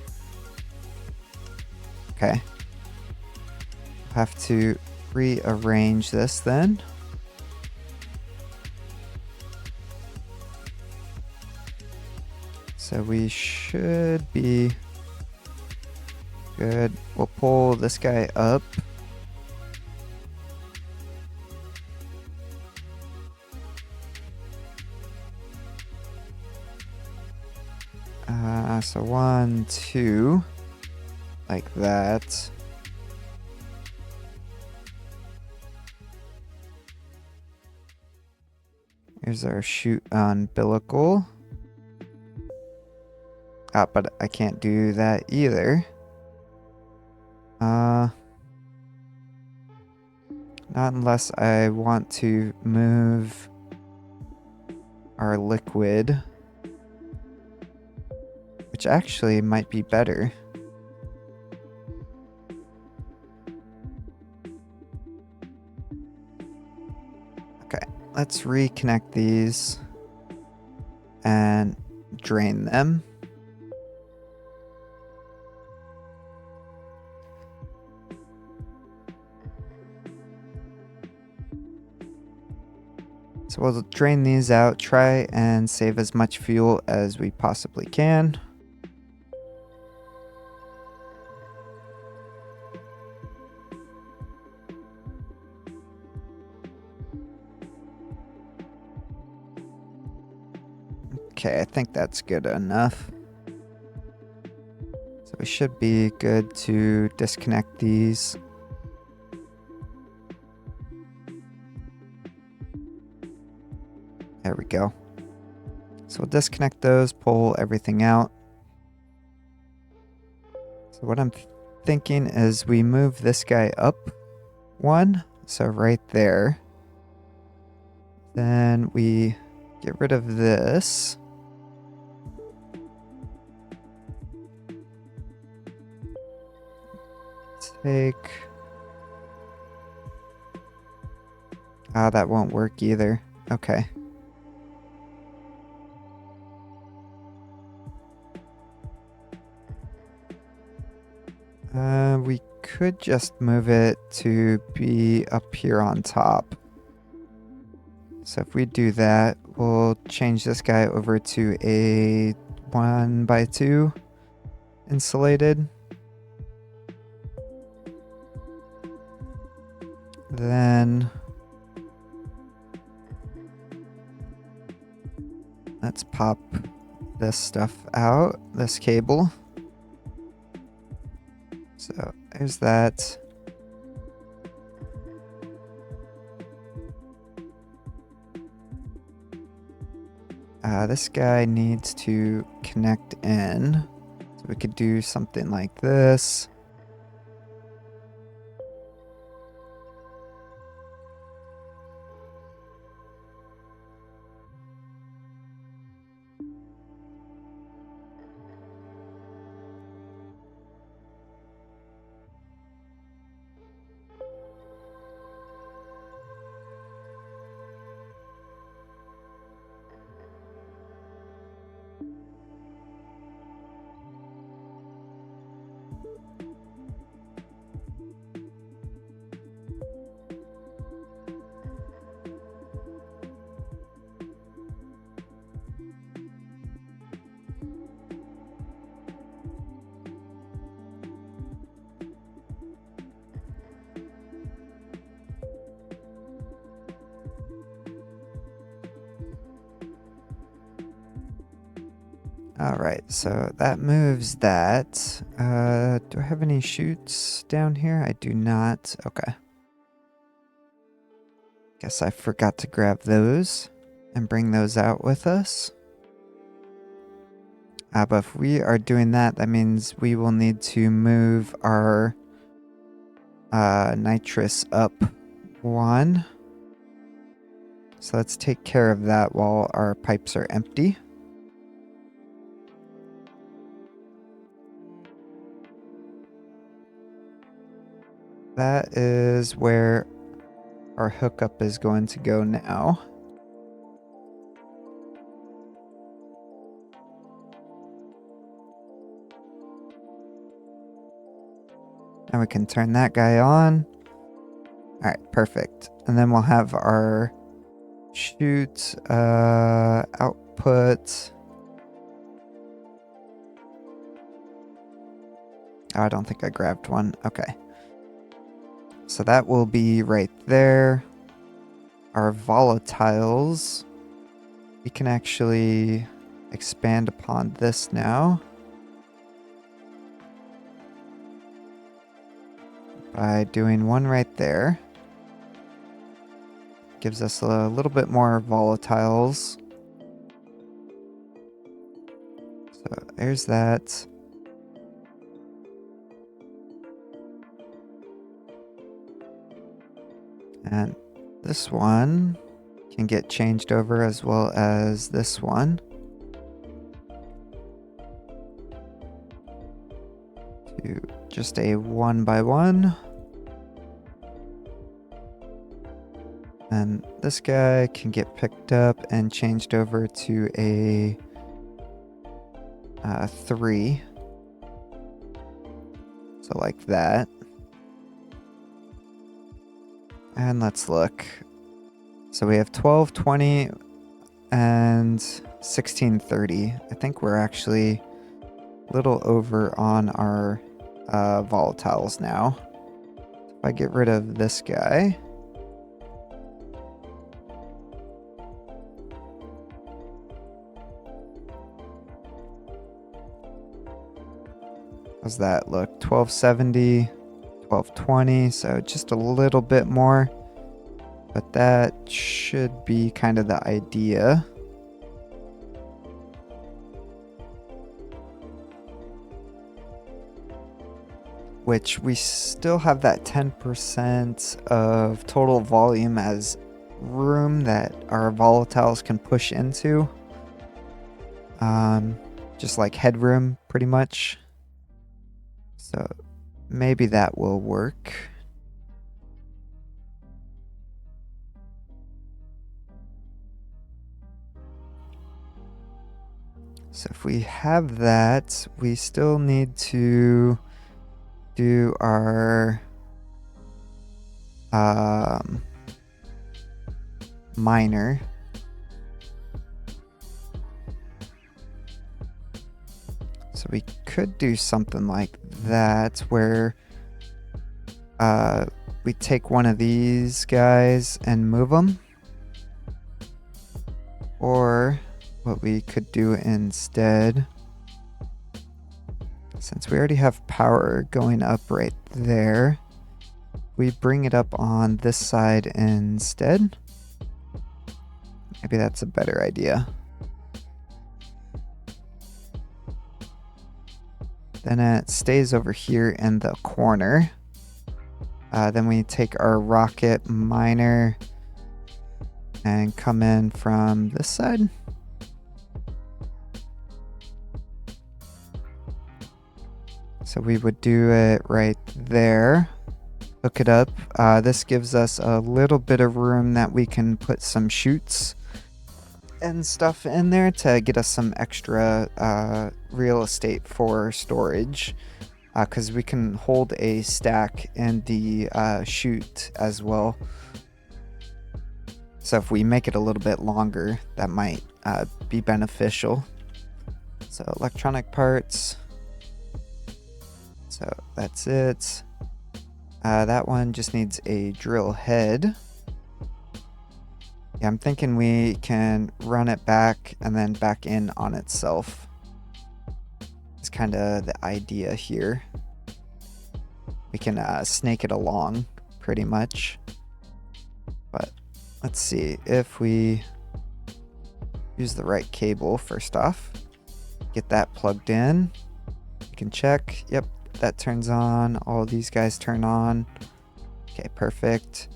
Okay. Have to rearrange this then. So we should be good. We'll pull this guy up. So 1, 2, like that. Here's our chute umbilical. But I can't do that either. Not unless I want to move our liquid, which actually might be better. Okay, let's reconnect these and drain them. So we'll drain these out, try and save as much fuel as we possibly can. Okay, I think that's good enough. So we should be good to disconnect these. There we go. So we'll disconnect those, pull everything out. So what I'm thinking is we move this guy up 1, so right there. Then we get rid of this. Take... that won't work either. Okay. We could just move it to be up here on top. So if we do that, we'll change this guy over to a 1x2 insulated. Then let's pop this stuff out, this cable. there's that. This guy needs to connect in. So we could do something like this. Alright, so that moves that. Do I have any chutes down here? I do not. Okay. Guess I forgot to grab those and bring those out with us. But if we are doing that, that means we will need to move our nitrous up one. So let's take care of that while our pipes are empty. That is where our hookup is going to go now. And we can turn that guy on. Alright, perfect. And then we'll have our chute output. Oh, I don't think I grabbed one. Okay. So that will be right there. Our volatiles. We can actually expand upon this now. By doing one right there. Gives us a little bit more volatiles. So there's that. And this one can get changed over as well as this one. To just a 1x1. And this guy can get picked up and changed over to a 3. So like that. And let's look. So we have 12, 20, and 1630. I think we're actually a little over on our volatiles now. If I get rid of this guy. How's that look? 1270. 1220, so just a little bit more, but that should be kind of the idea. Which we still have that 10% of total volume as room that our volatiles can push into. Just like headroom, pretty much. So maybe that will work. So if we have that, we still need to do our miner. So we could do something like that where we take one of these guys and move them. Or what we could do instead, since So we already have power going up right there. We bring it up on this side instead. Maybe that's a better idea. Then it stays over here in the corner. Then we take our rocket miner and come in from this side. So we would do it right there. Hook it up. This gives us a little bit of room that we can put some chutes and stuff in there to get us some extra real estate for storage. Because we can hold a stack in the chute as well. So if we make it a little bit longer, that might be beneficial. So electronic parts. So that's it. That one just needs a drill head. Yeah, I'm thinking we can run it back and then back in on itself. It's kind of the idea here. We can snake it along pretty much. But let's see if we use the right cable first off. Get that plugged in. You can check. Yep, that turns on. All of these guys turn on. Okay, perfect.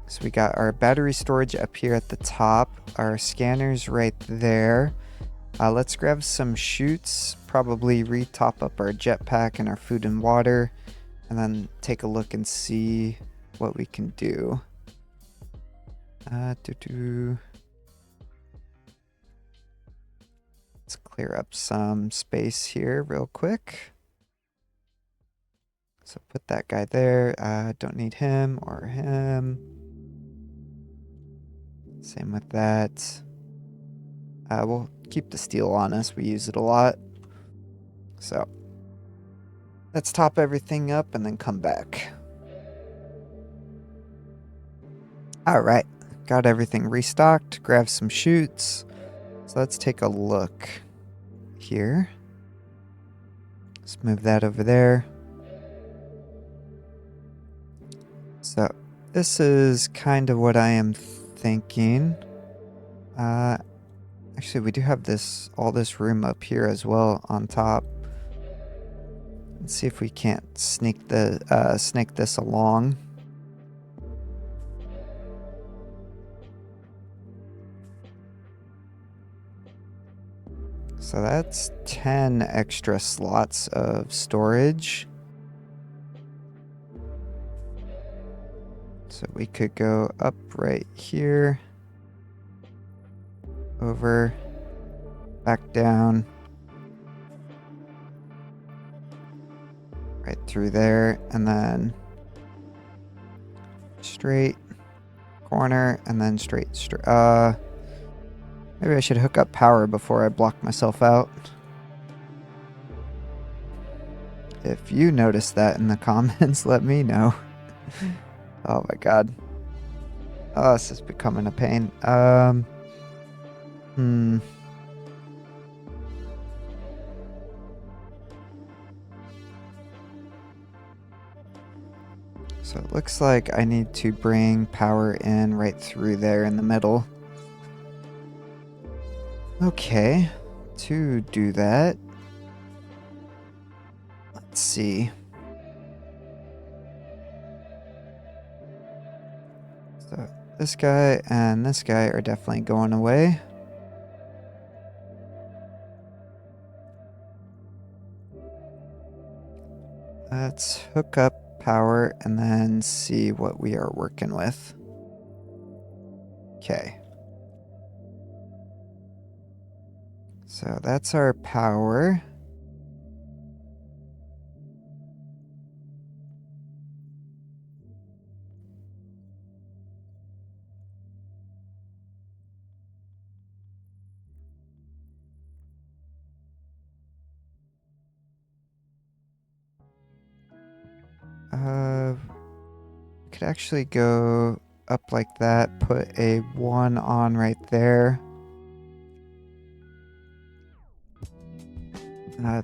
So we got our battery storage up here at the top. Our scanners right there. Let's grab some chutes. Probably re-top up our jetpack and our food and water. And then take a look and see what we can do. Let's clear up some space here real quick. So put that guy there. Don't need him or him. Same with that. We'll keep the steel on us. We use it a lot. So let's top everything up and then come back. All right, got everything restocked. Grab some chutes. So let's take a look here. Let's move that over there. So this is kind of what I am thinking. Actually, we do have all this room up here as well on top. Let's see if we can't snake this along. So that's 10 extra slots of storage. So we could go up right here, over, back down, right through there, and then straight, corner, and then straight. Maybe I should hook up power before I block myself out. If you notice that in the comments, let me know. Oh my god. Oh, this is becoming a pain. So it looks like I need to bring power in right through there in the middle. Okay, to do that, let's see. So this guy and this guy are definitely going away. Let's hook up power and then see what we are working with. Okay. So that's our power. Could actually go up like that, put a 1 on right there.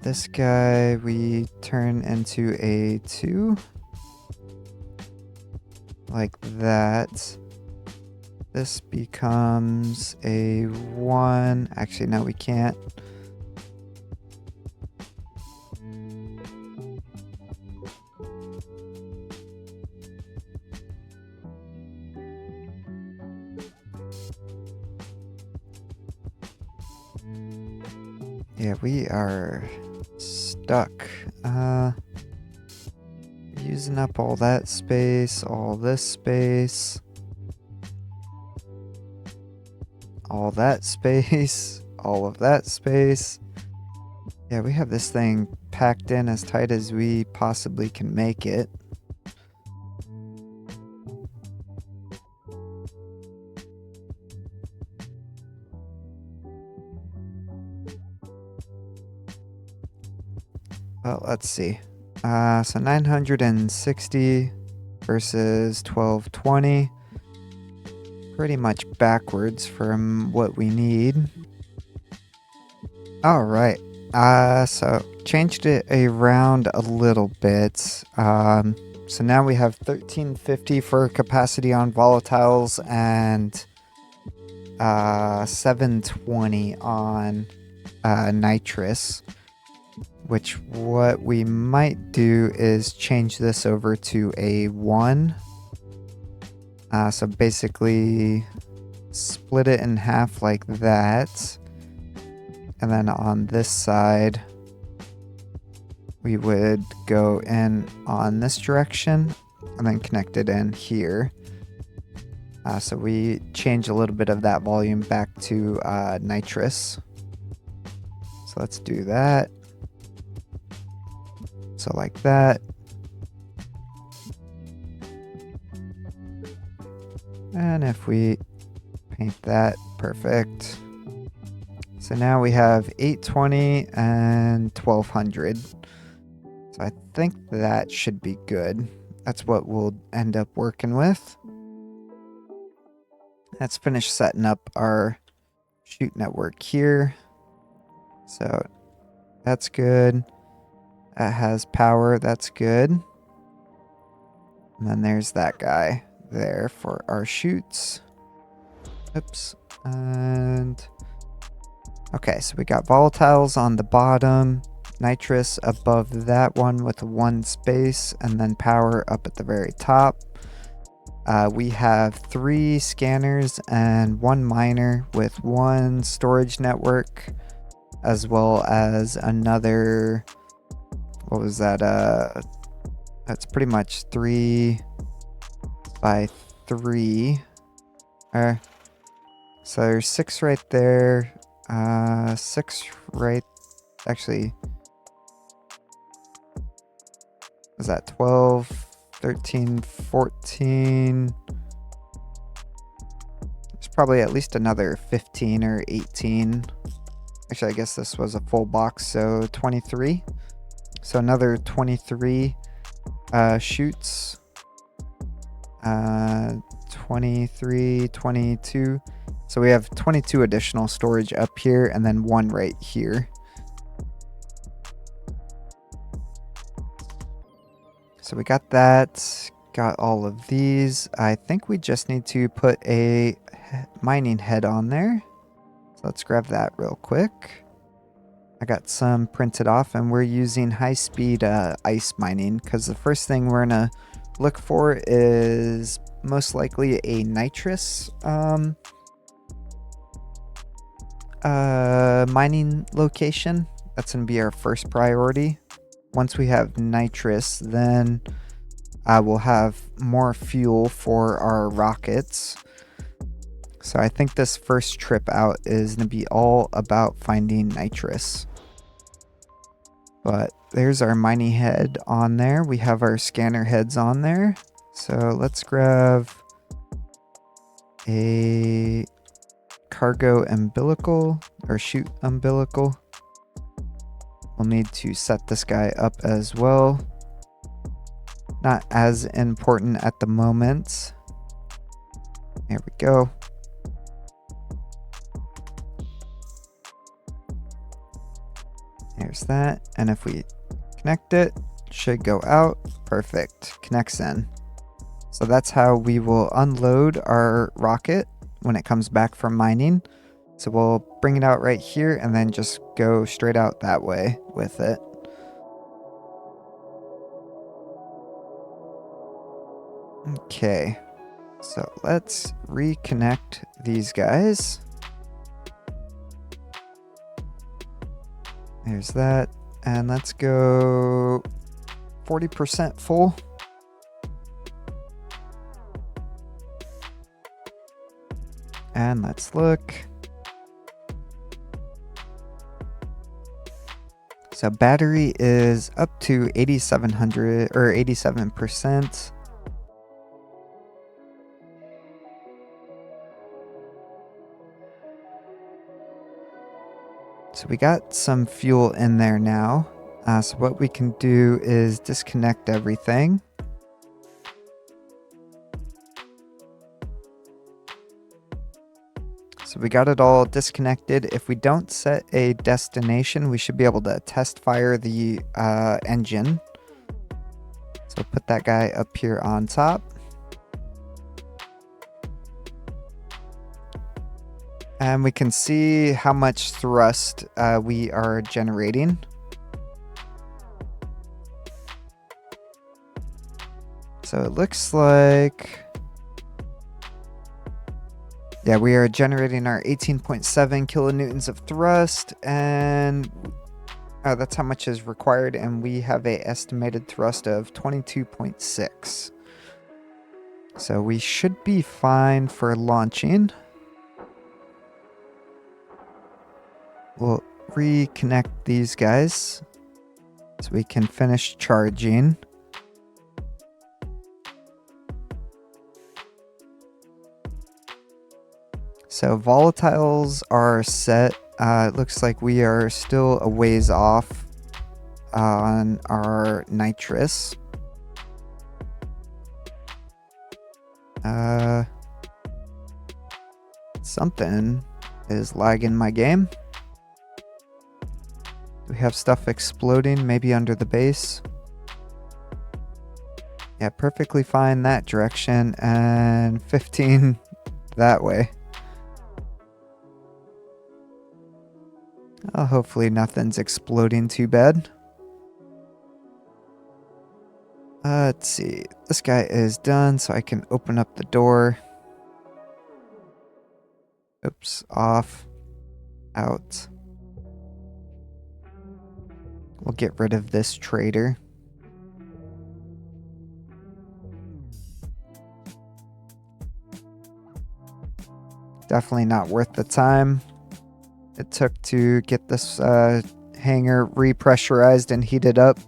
This guy we turn into a 2. Like that. This becomes a 1. Actually, no, we can't. Yeah, we are stuck. Using up all that space, all this space, all that space, all of that space. Yeah, we have this thing packed in as tight as we possibly can make it. Well, let's see. So 960 versus 1220. Pretty much backwards from what we need. Alright. So changed it around a little bit. So now we have 1350 for capacity on volatiles and 720 on nitrous. Which what we might do is change this over to a 1. So basically split it in half like that. And then on this side, we would go in on this direction and then connect it in here. So we change a little bit of that volume back to nitrous. So let's do that. So like that. And if we paint that, perfect. So now we have 820 and 1200. So I think that should be good. That's what we'll end up working with. Let's finish setting up our chute network here. So that's good. That has power, that's good. And then there's that guy there for our chutes. Oops. And okay, so we got volatiles on the bottom, nitrous above that one with 1 space, and then power up at the very top. We have 3 scanners and 1 miner with 1 storage network, as well as another, what was that? That's pretty much 3 by 3. So there's 6 right there. 6 right, actually, is that 12, 13, 14? There's probably at least another 15 or 18. Actually, I guess this was a full box, so 23. So another 23 chutes. 23, 22. So we have 22 additional storage up here and then 1 right here. So we got that, got all of these. I think we just need to put a mining head on there. So let's grab that real quick. I got some printed off and we're using high-speed ice mining because the first thing we're gonna look for is most likely a nitrous mining location. That's gonna be our first priority. Once we have nitrous, then we'll have more fuel for our rockets. So I think this first trip out is going to be all about finding nitrous. But there's our mining head on there. We have our scanner heads on there. So let's grab a cargo umbilical or chute umbilical. We'll need to set this guy up as well. Not as important at the moment. There we go. There's that. And if we connect it, should go out. Perfect. Connects in. So that's how we will unload our rocket when it comes back from mining. So we'll bring it out right here and then just go straight out that way with it. Okay, so let's reconnect these guys. There's that. And let's go 40% full. And let's look. So battery is up to 8,700 or 87%. So we got some fuel in there now. So what we can do is disconnect everything. So we got it all disconnected. If we don't set a destination, we should be able to test fire the engine. So put that guy up here on top. And we can see how much thrust we are generating. So it looks like, yeah, we are generating our 18.7 kilonewtons of thrust, and that's how much is required, and we have a estimated thrust of 22.6. So we should be fine for launching. We'll reconnect these guys so we can finish charging. So volatiles are set. It looks like we are still a ways off on our nitrous. Something is lagging my game. We have stuff exploding maybe under the base. Yeah, perfectly fine that direction, and 15 that way. Hopefully nothing's exploding too bad. Let's see. This guy is done, so I can open up the door. Oops. Off. Out. We'll get rid of this trader. Definitely not worth the time it took to get this hangar repressurized and heated up.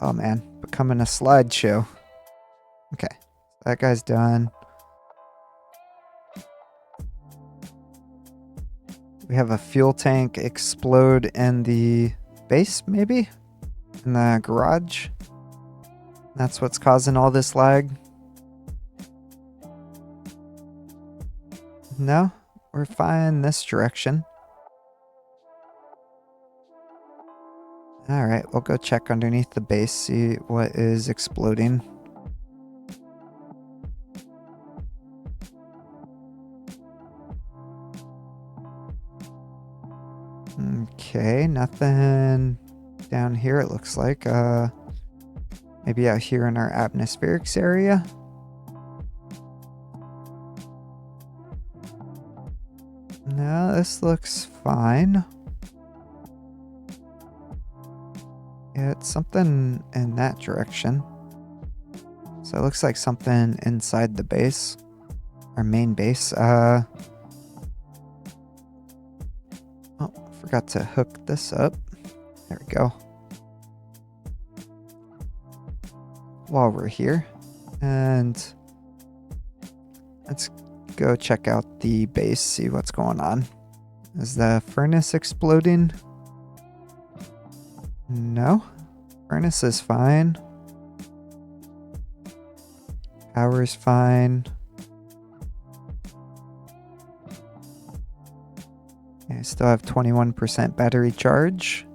Oh man, becoming a slideshow. Okay, that guy's done. We have a fuel tank explode in the base, maybe? In the garage? That's what's causing all this lag. No, we're fine this direction. Alright, we'll go check underneath the base, see what is exploding. Okay, nothing down here it looks like. Maybe out here in our atmospherics area. No, this looks fine. Yeah, it's something in that direction. So it looks like something inside the base. Our main base. Oh, forgot to hook this up. There we go. While we're here, and let's go check out the base, see what's going on. Is the furnace exploding? No, furnace is fine. Power's fine. I still have 21% battery charge.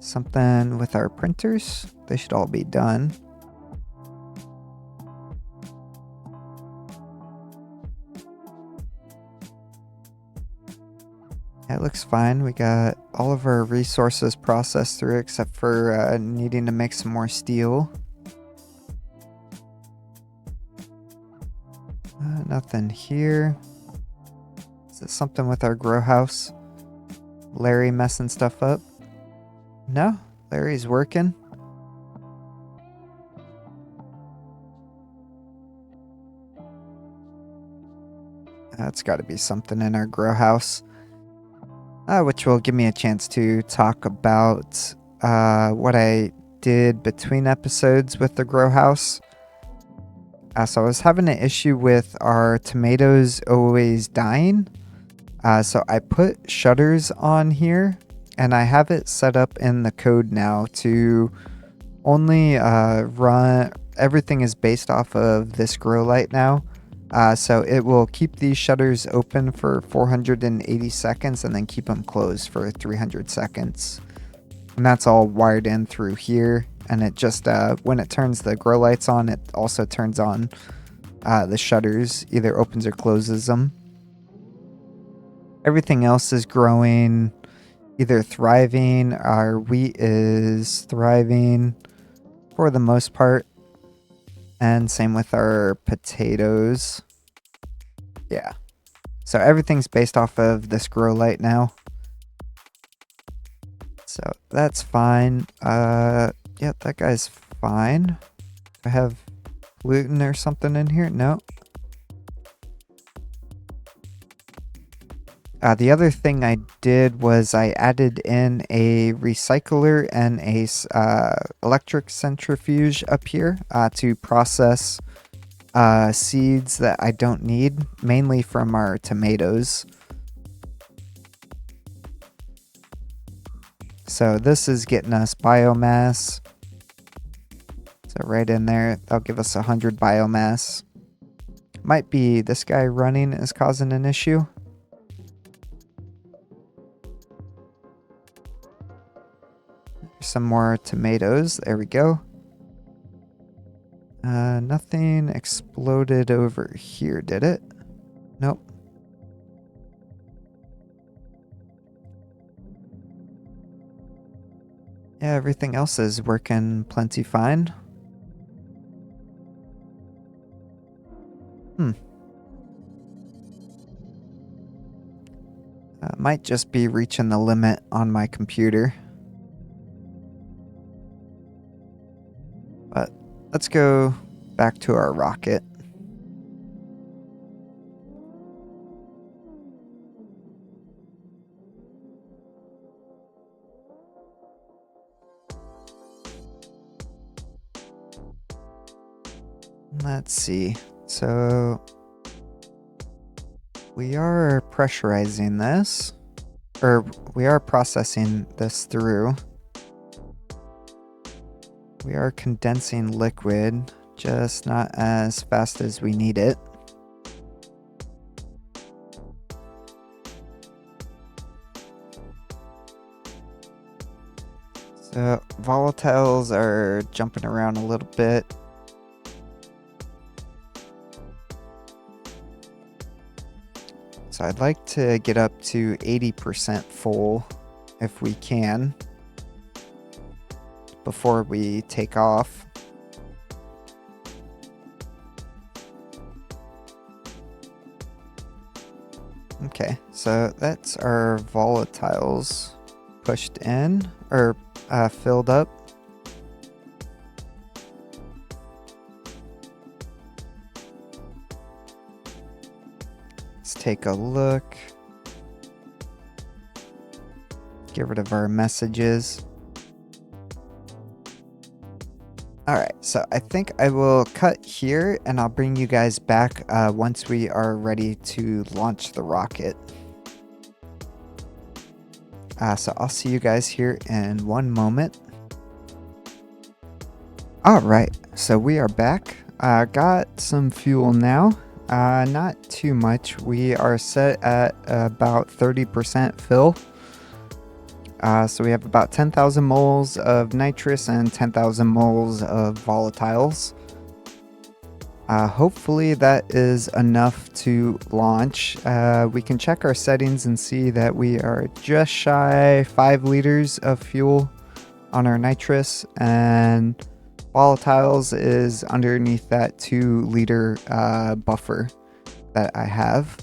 Something with our printers. They should all be done. It looks fine. We got all of our resources processed through except for needing to make some more steel. Nothing here. Is it something with our grow house? Larry messing stuff up? No, Larry's working. That's got to be something in our grow house. Which will give me a chance to talk about what I did between episodes with the grow house. So I was having an issue with our tomatoes always dying. So I put shutters on here, and I have it set up in the code now to only run. Everything is based off of this grow light now. So it will keep these shutters open for 480 seconds and then keep them closed for 300 seconds. And that's all wired in through here. And it just, when it turns the grow lights on, it also turns on the shutters, either opens or closes them. Everything else is growing, either thriving. Our wheat is thriving for the most part. And same with our potatoes. Yeah. So everything's based off of this grow light now. So that's fine. Yeah, that guy's fine. Do I have gluten or something in here? No. The other thing I did was I added in a recycler and a electric centrifuge up here to process seeds that I don't need, mainly from our tomatoes. So this is getting us biomass. So right in there, that'll give us 100 biomass. Might be this guy running is causing an issue. Some more tomatoes. There we go. Nothing exploded over here, did it? Nope. Yeah, everything else is working plenty fine. Might just be reaching the limit on my computer. But let's go back to our rocket. Let's see. So we are pressurizing this, or we are processing this through. We are condensing liquid, just not as fast as we need it. So volatiles are jumping around a little bit. So I'd like to get up to 80% full if we can before we take off. Okay, so that's our volatiles pushed in, or filled up. Let's take a look. Get rid of our messages. Alright, so I think I will cut here and I'll bring you guys back once we are ready to launch the rocket. So I'll see you guys here in one moment. Alright, so we are back. Got some fuel now. Not too much. We are set at about 30% fill. So we have about 10,000 moles of nitrous and 10,000 moles of volatiles. Hopefully that is enough to launch. We can check our settings and see that we are just shy 5 liters of fuel on our nitrous, and volatiles is underneath that 2-liter buffer that I have.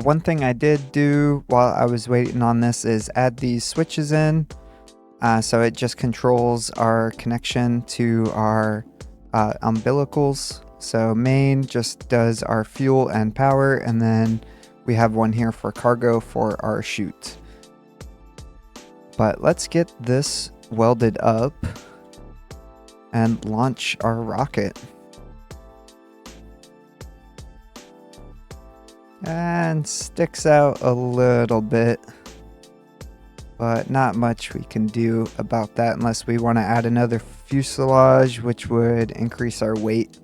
One thing I did do while I was waiting on this is add these switches in. So it just controls our connection to our umbilicals. So main just does our fuel and power, and then we have one here for cargo for our chute. But let's get this welded up and launch our rocket. And sticks out a little bit, but not much we can do about that unless we want to add another fuselage, which would increase our weight.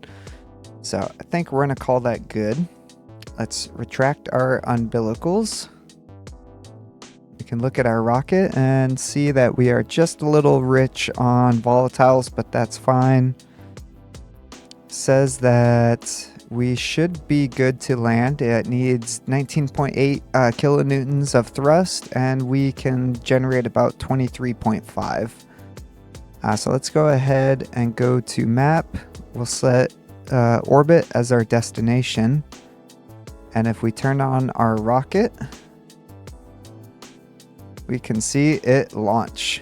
So I think we're going to call that good. Let's retract our umbilicals. We can look at our rocket and see that we are just a little rich on volatiles, but that's fine. Says that we should be good to land. It needs 19.8 kilonewtons of thrust, and we can generate about 23.5. So let's go ahead and go to map. We'll set orbit as our destination. And if we turn on our rocket, we can see it launch.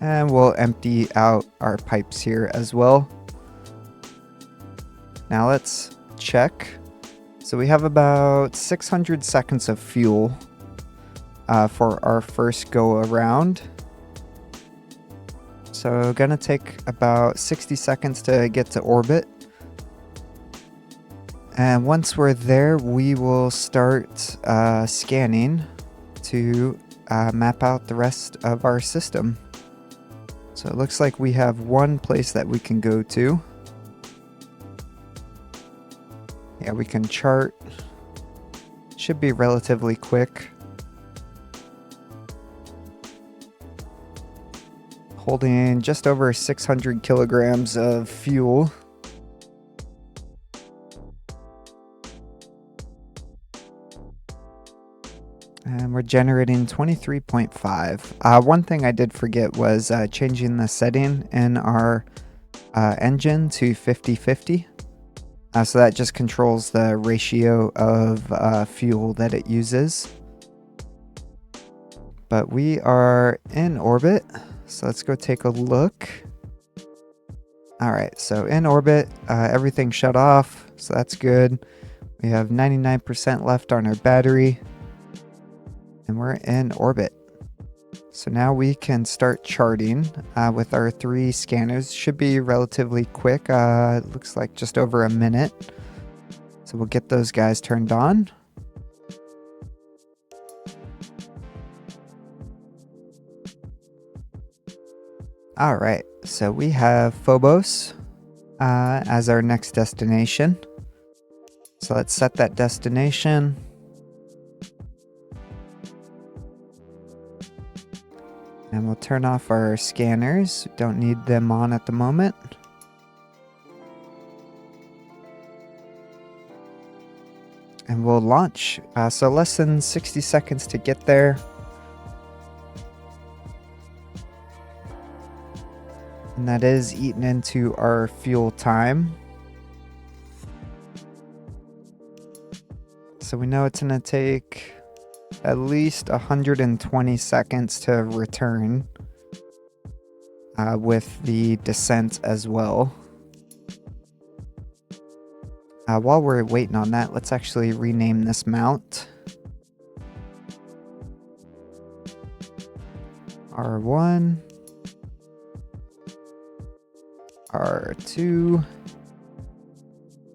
And we'll empty out our pipes here as well. Now let's check. So we have about 600 seconds of fuel for our first go around. So gonna take about 60 seconds to get to orbit. And once we're there, we will start scanning to map out the rest of our system. So it looks like we have one place that we can go to. Yeah, we can chart. Should be relatively quick. Holding just over 600 kilograms of fuel. And we're generating 23.5. One thing I did forget was changing the setting in our engine to 50-50. So that just controls the ratio of fuel that it uses. But we are in orbit, so let's go take a look. Alright, so in orbit, everything shut off, so that's good. We have 99% left on our battery. And we're in orbit. So now we can start charting with our 3 scanners. Should be relatively quick. It looks like just over a minute. So we'll get those guys turned on. All right, so we have Phobos as our next destination. So let's set that destination. And we'll turn off our scanners. Don't need them on at the moment. And we'll launch. So less than 60 seconds to get there. And that is eaten into our fuel time. So we know it's going to take at least 120 seconds to return with the descent as well. While we're waiting on that, let's actually rename this mount. R1, R2,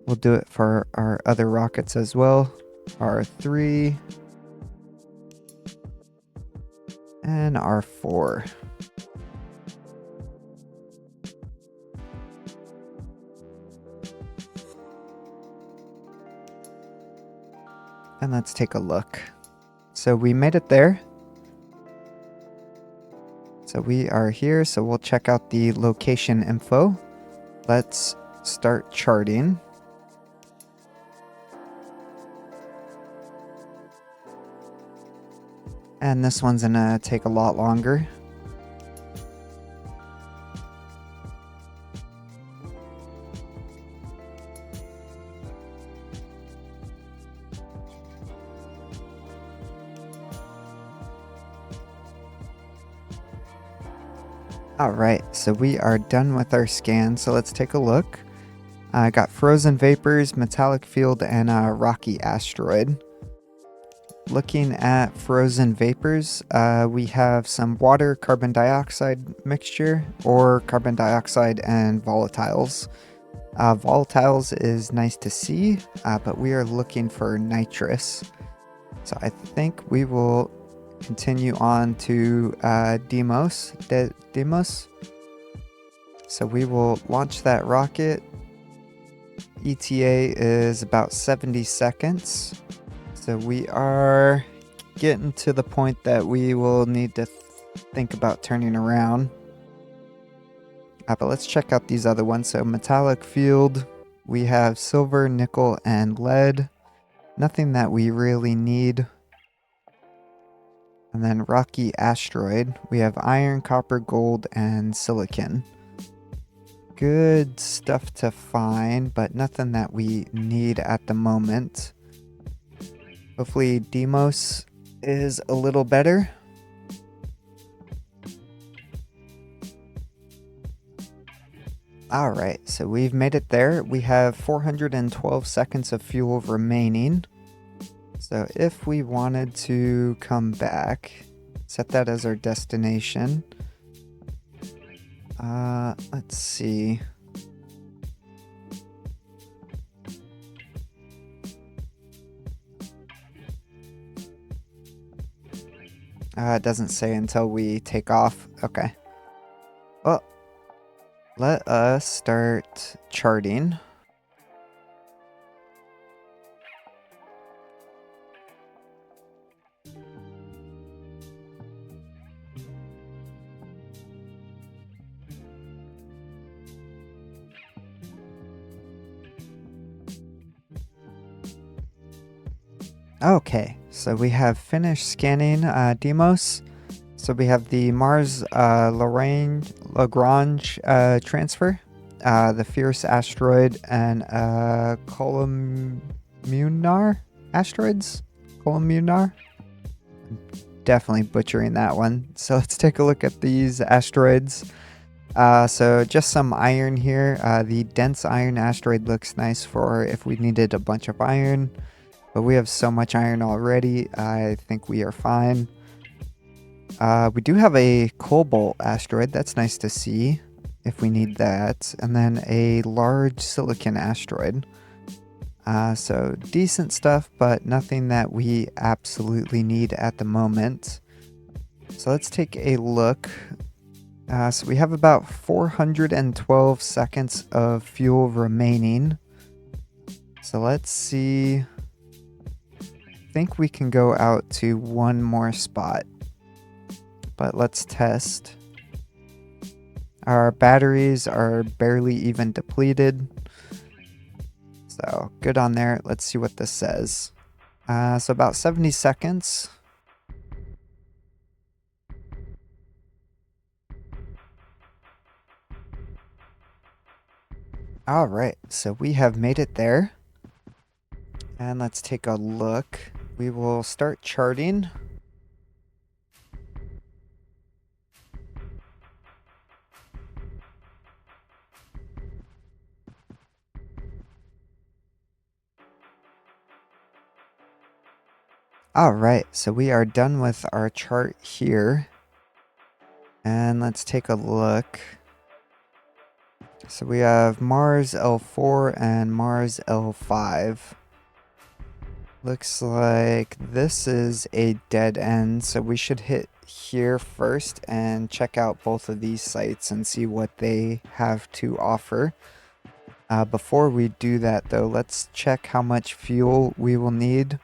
We'll do it for our other rockets as well. R3 and R4. And let's take a look. So we made it there. So we are here, so we'll check out the location info. Let's start charting. And this one's gonna take a lot longer. Alright, so we are done with our scan, so let's take a look. I got frozen vapors, metallic field, and a rocky asteroid. Looking at frozen vapors, we have some water carbon dioxide mixture or carbon dioxide and volatiles. Volatiles is nice to see, but we are looking for nitrous. So I think we will continue on to Deimos. Deimos. So we will launch that rocket. ETA is about 70 seconds. So we are getting to the point that we will need to think about turning around. But let's check out these other ones. So metallic field, we have silver, nickel, and lead. Nothing that we really need. And then rocky asteroid, we have iron, copper, gold, and silicon. Good stuff to find, but nothing that we need at the moment. Hopefully Deimos is a little better. Alright, so we've made it there. We have 412 seconds of fuel remaining. So if we wanted to come back, set that as our destination. Let's see. It doesn't say until we take off. Okay. Well, let us start charting. Okay, so we have finished scanning Deimos. So we have the Mars Lagrange transfer, the Fierce asteroid, and columnar asteroids. Columnar. Definitely butchering that one. So let's take a look at these asteroids. So just some iron here. The dense iron asteroid looks nice for if we needed a bunch of iron. But we have so much iron already, I think we are fine. We do have a cobalt asteroid, that's nice to see if we need that. And then a large silicon asteroid. So decent stuff, but nothing that we absolutely need at the moment. So let's take a look. So we have about 412 seconds of fuel remaining. So let's see. I think we can go out to one more spot, but let's test. Our batteries are barely even depleted, so good on there. Let's see what this says. So about 70 seconds. All right, so we have made it there, and let's take a look. We will start charting. Alright, so we are done with our chart here. And let's take a look. So we have Mars L4 and Mars L5. Looks like this is a dead end, so we should hit here first and check out both of these sites and see what they have to offer. Before we do that though, let's check how much fuel we will need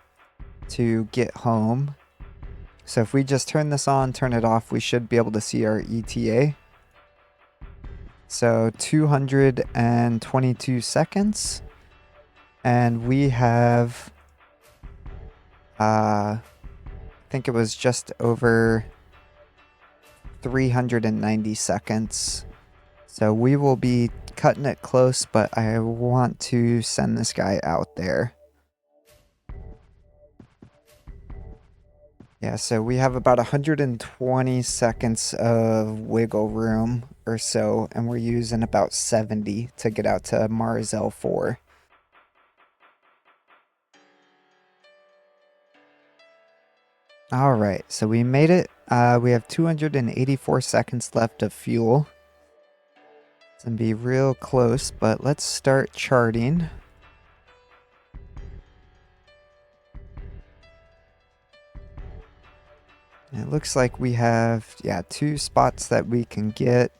to get home. So if we just turn this on, turn it off, we should be able to see our ETA. So 222 seconds. And we have, I think it was just over 390 seconds. So we will be cutting it close, but I want to send this guy out there. Yeah, so we have about 120 seconds of wiggle room or so, and we're using about 70 to get out to Mars L4. Alright, so we made it. We have 284 seconds left of fuel. It's gonna be real close, but let's start charting. It looks like we have, yeah, 2 spots that we can get.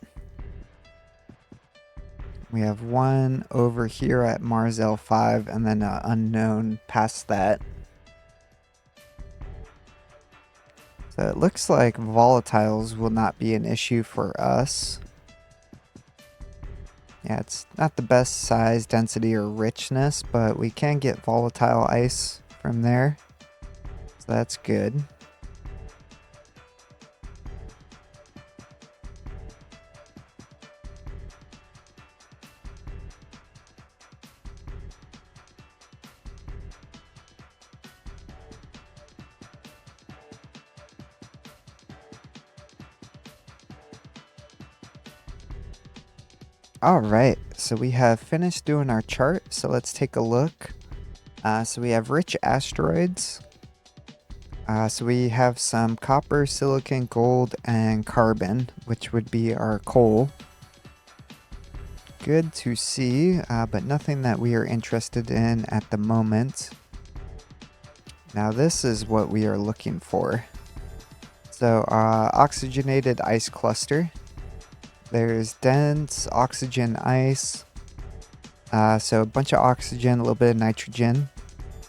We have one over here at Mars L5 and then an unknown past that. So it looks like volatiles will not be an issue for us. Yeah, it's not the best size, density, or richness, but we can get volatile ice from there. So that's good. Alright, so we have finished doing our chart, so let's take a look. So we have rich asteroids. So we have some copper, silicon, gold, and carbon, which would be our coal. Good to see, but nothing that we are interested in at the moment. Now this is what we are looking for. So oxygenated ice cluster. There's dense oxygen ice. So a bunch of oxygen, a little bit of nitrogen.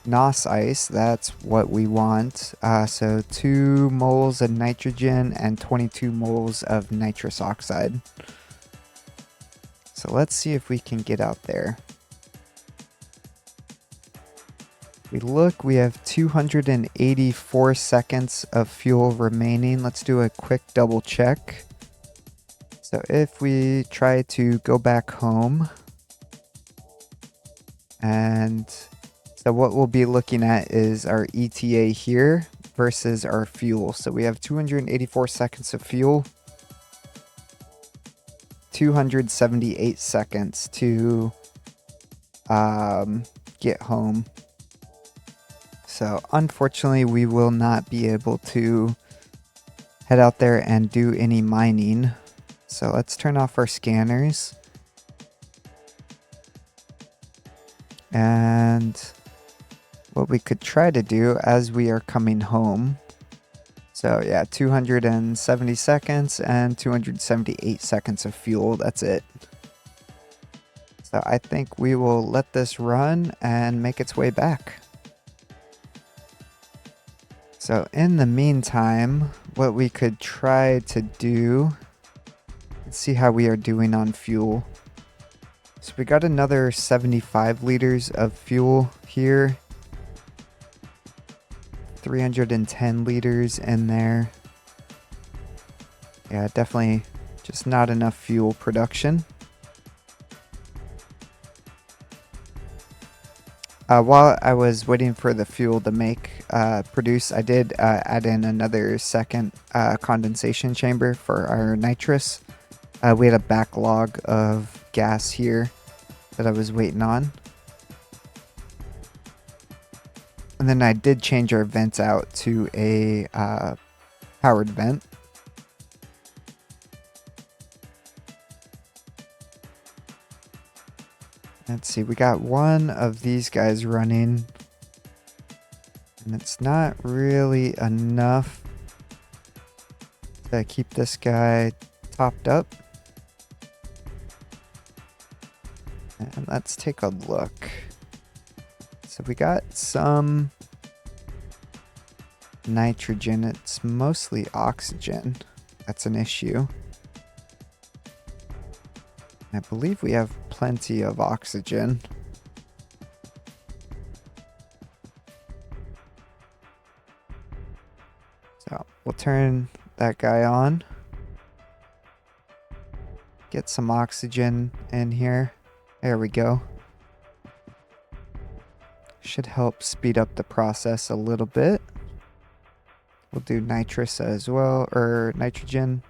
NOS ice, that's what we want. So 2 moles of nitrogen and 22 moles of nitrous oxide. So let's see if we can get out there. We look, we have 284 seconds of fuel remaining. Let's do a quick double check. So if we try to go back home, and so what we'll be looking at is our ETA here versus our fuel. So we have 284 seconds of fuel, 278 seconds to get home. So unfortunately, we will not be able to head out there and do any mining. So let's turn off our scanners. And what we could try to do as we are coming home. So yeah, 270 seconds and 278 seconds of fuel. That's it. So I think we will let this run and make its way back. So in the meantime, what we could try to do, let's see how we are doing on fuel. So we got another 75 liters of fuel here. 310 liters in there. Yeah, definitely just not enough fuel production. While I was waiting for the fuel to produce, I did add in another second condensation chamber for our nitrous. We had a backlog of gas here that I was waiting on. And then I did change our vents out to a powered vent. Let's see, we got one of these guys running. And it's not really enough to keep this guy topped up. And let's take a look. So we got some nitrogen. It's mostly oxygen. That's an issue. I believe we have plenty of oxygen. So we'll turn that guy on. Get some oxygen in here. There we go. Should help speed up the process a little bit. We'll do nitrous as well, or nitrogen.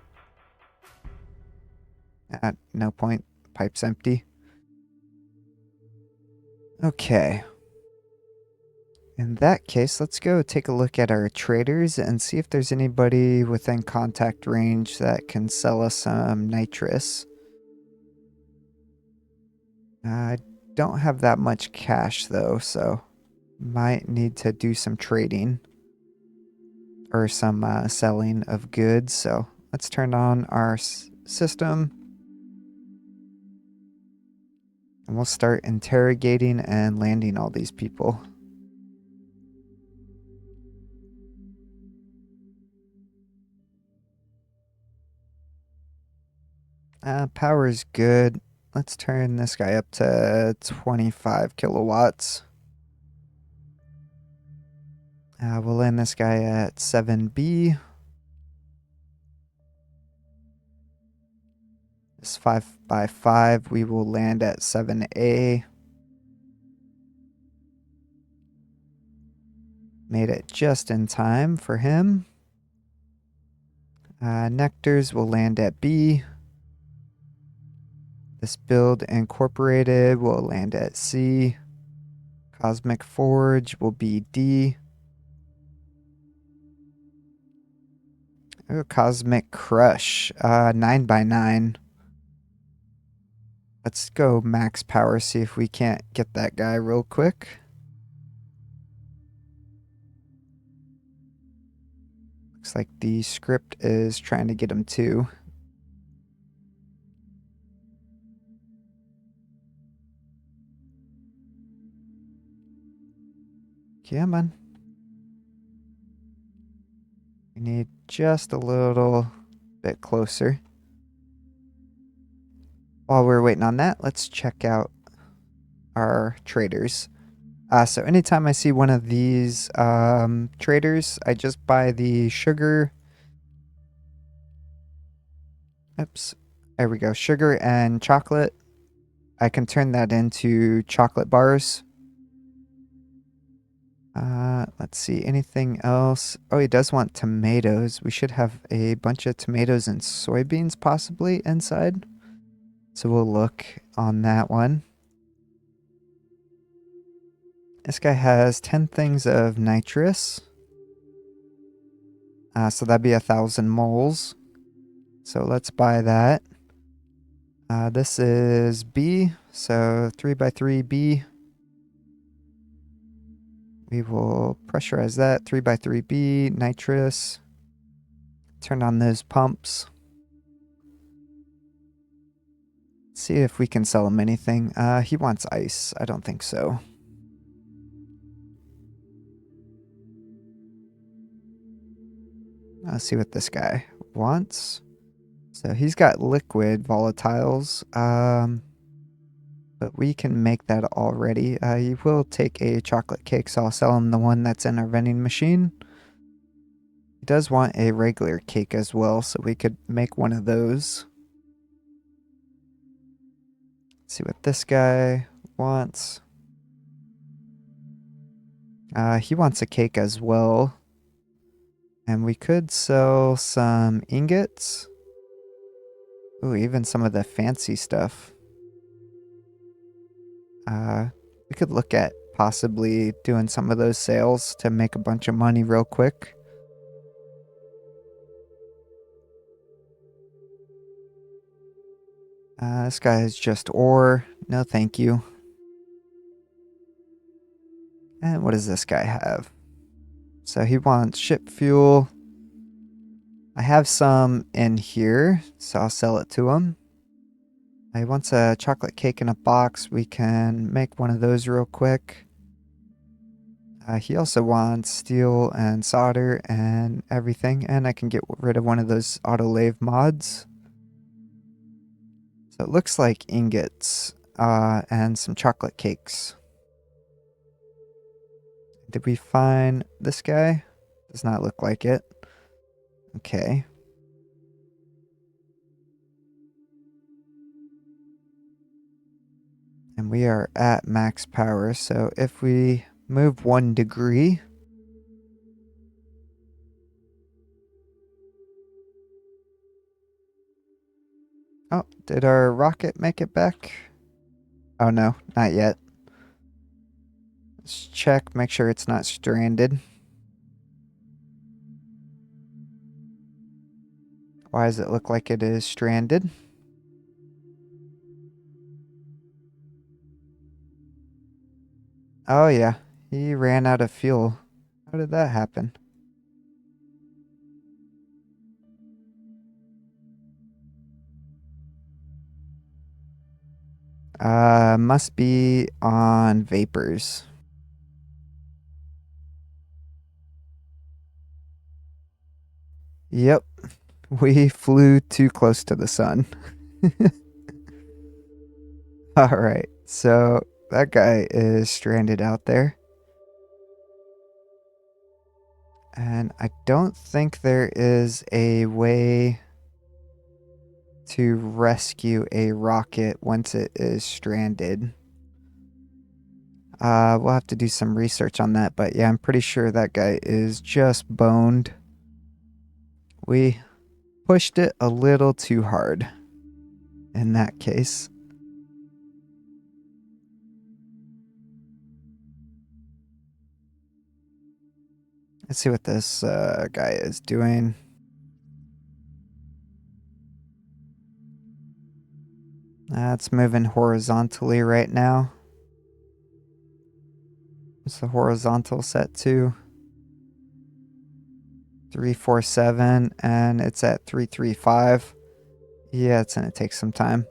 No point. Pipe's empty. Okay. In that case, let's go take a look at our traders and see if there's anybody within contact range that can sell us some nitrous. I don't have that much cash though, so might need to do some trading or some selling of goods. So let's turn on our system and we'll start interrogating and landing all these people. Power is good. Let's turn this guy up to 25 kilowatts. We'll land this guy at 7B. This 5x5, we will land at 7A. Made it just in time for him. Nectars will land at B. This build incorporated will land at C. Cosmic Forge will be D. Ooh, Cosmic Crush, 9x9. Let's go max power, see if we can't get that guy real quick. Looks like the script is trying to get him too. Come on. We need just a little bit closer. While we're waiting on that, let's check out our traders. So anytime I see one of these traders, I just buy the sugar. Oops. There we go. Sugar and chocolate. I can turn that into chocolate bars. Let's see. Anything else? Oh, he does want tomatoes. We should have a bunch of tomatoes and soybeans possibly inside. So we'll look on that one. This guy has 10 things of nitrous. So that'd be 1,000 moles. So let's buy that. This is B, so 3x3 B. We will pressurize that, 3x3 B, nitrous. Turn on those pumps. See if we can sell him anything. He wants ice. I don't think so. Let's see what this guy wants. So he's got liquid volatiles, but we can make that already. He will take a chocolate cake, so I'll sell him the one that's in our vending machine. He does want a regular cake as well, so we could make one of those. Let's see what this guy wants. He wants a cake as well. And we could sell some ingots. Ooh, even some of the fancy stuff. We could look at possibly doing some of those sales to make a bunch of money real quick. This guy is just ore. No, thank you. And what does this guy have? So he wants ship fuel. I have some in here, so I'll sell it to him. He wants a chocolate cake in a box. We can make one of those real quick. He also wants steel and solder and everything, and I can get rid of one of those autolave mods. So it looks like ingots and some chocolate cakes. Did we find this guy? Does not look like it. Okay. And we are at max power, so if we move 1 degree, oh, did our rocket make it back? Oh no, not yet. Let's check, make sure it's not stranded. Why does it look like it is stranded? Oh yeah, he ran out of fuel. How did that happen? Must be on vapors. Yep, we flew too close to the sun. Alright, so that guy is stranded out there. And I don't think there is a way to rescue a rocket once it is stranded. We'll have to do some research on that, but yeah, I'm pretty sure that guy is just boned. We pushed it a little too hard in that case. Let's see what this guy is doing. It's moving horizontally right now. What's the horizontal set to? 347, and it's at 335. Yeah, it's gonna take some time.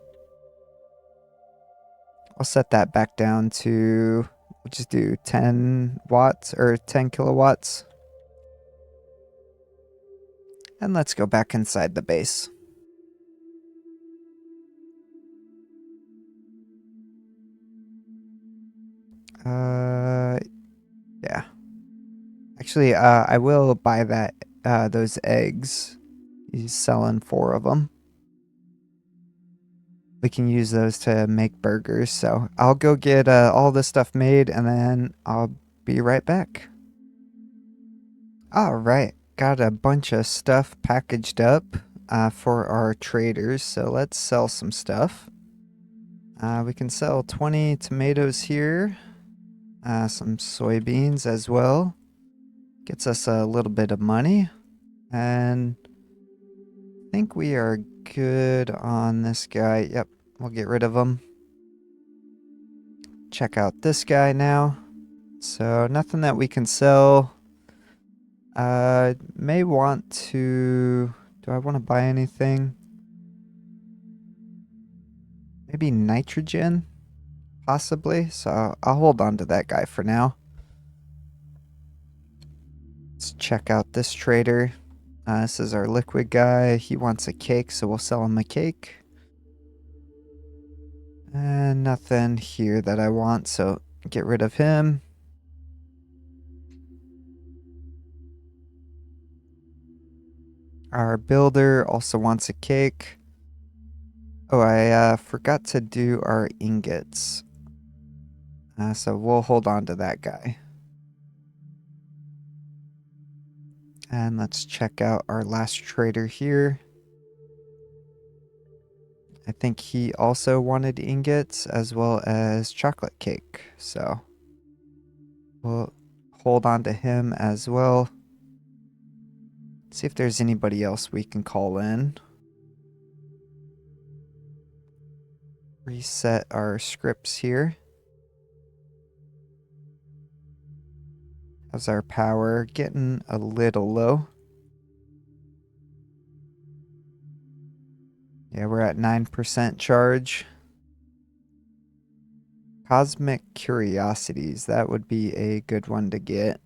I'll set that back down to, we'll just do 10 watts or 10 kilowatts. And let's go back inside the base. Yeah. Actually, I will buy those eggs. He's selling 4 of them. We can use those to make burgers. So I'll go get all this stuff made and then I'll be right back. All right. Got a bunch of stuff packaged up for our traders. So let's sell some stuff. We can sell 20 tomatoes here. Some soybeans as well. Gets us a little bit of money. And I think we are good on this guy. Yep, we'll get rid of him. Check out this guy now. So nothing that we can sell. May want to... Do I want to buy anything? Maybe nitrogen? Possibly. So I'll hold on to that guy for now. Let's check out this trader. This is our liquid guy. He wants a cake, so we'll sell him a cake. And nothing here that I want, so get rid of him. Our builder also wants a cake. Oh, I forgot to do our ingots. So we'll hold on to that guy. And let's check out our last trader here. I think he also wanted ingots as well as chocolate cake. So we'll hold on to him as well. See if there's anybody else we can call in. Reset our scripts here. How's our power? Getting a little low. Yeah, we're at 9% charge. Cosmic Curiosities. That would be a good one to get.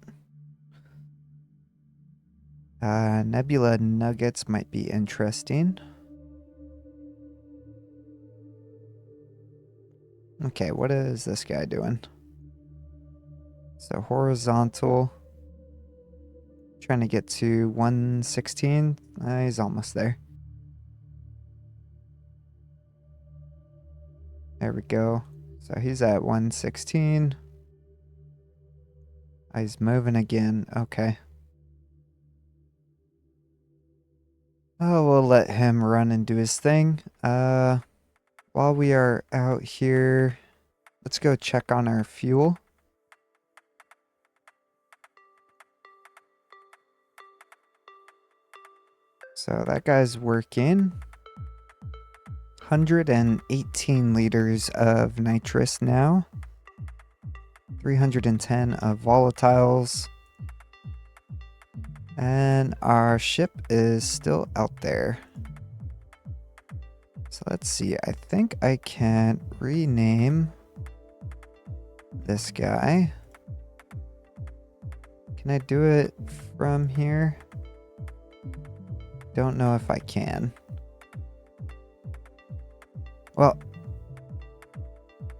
Nebula Nuggets might be interesting. Okay, what is this guy doing? So horizontal. Trying to get to 116. He's almost there. There we go. So he's at 116. He's moving again. Okay. Oh, we'll let him run and do his thing. While we are out here, let's go check on our fuel. So that guy's working. 118 liters of nitrous now. 310 of volatiles. And our ship is still out there. So let's see. I think I can rename this guy. Can I do it from here? Don't know if I can. Well,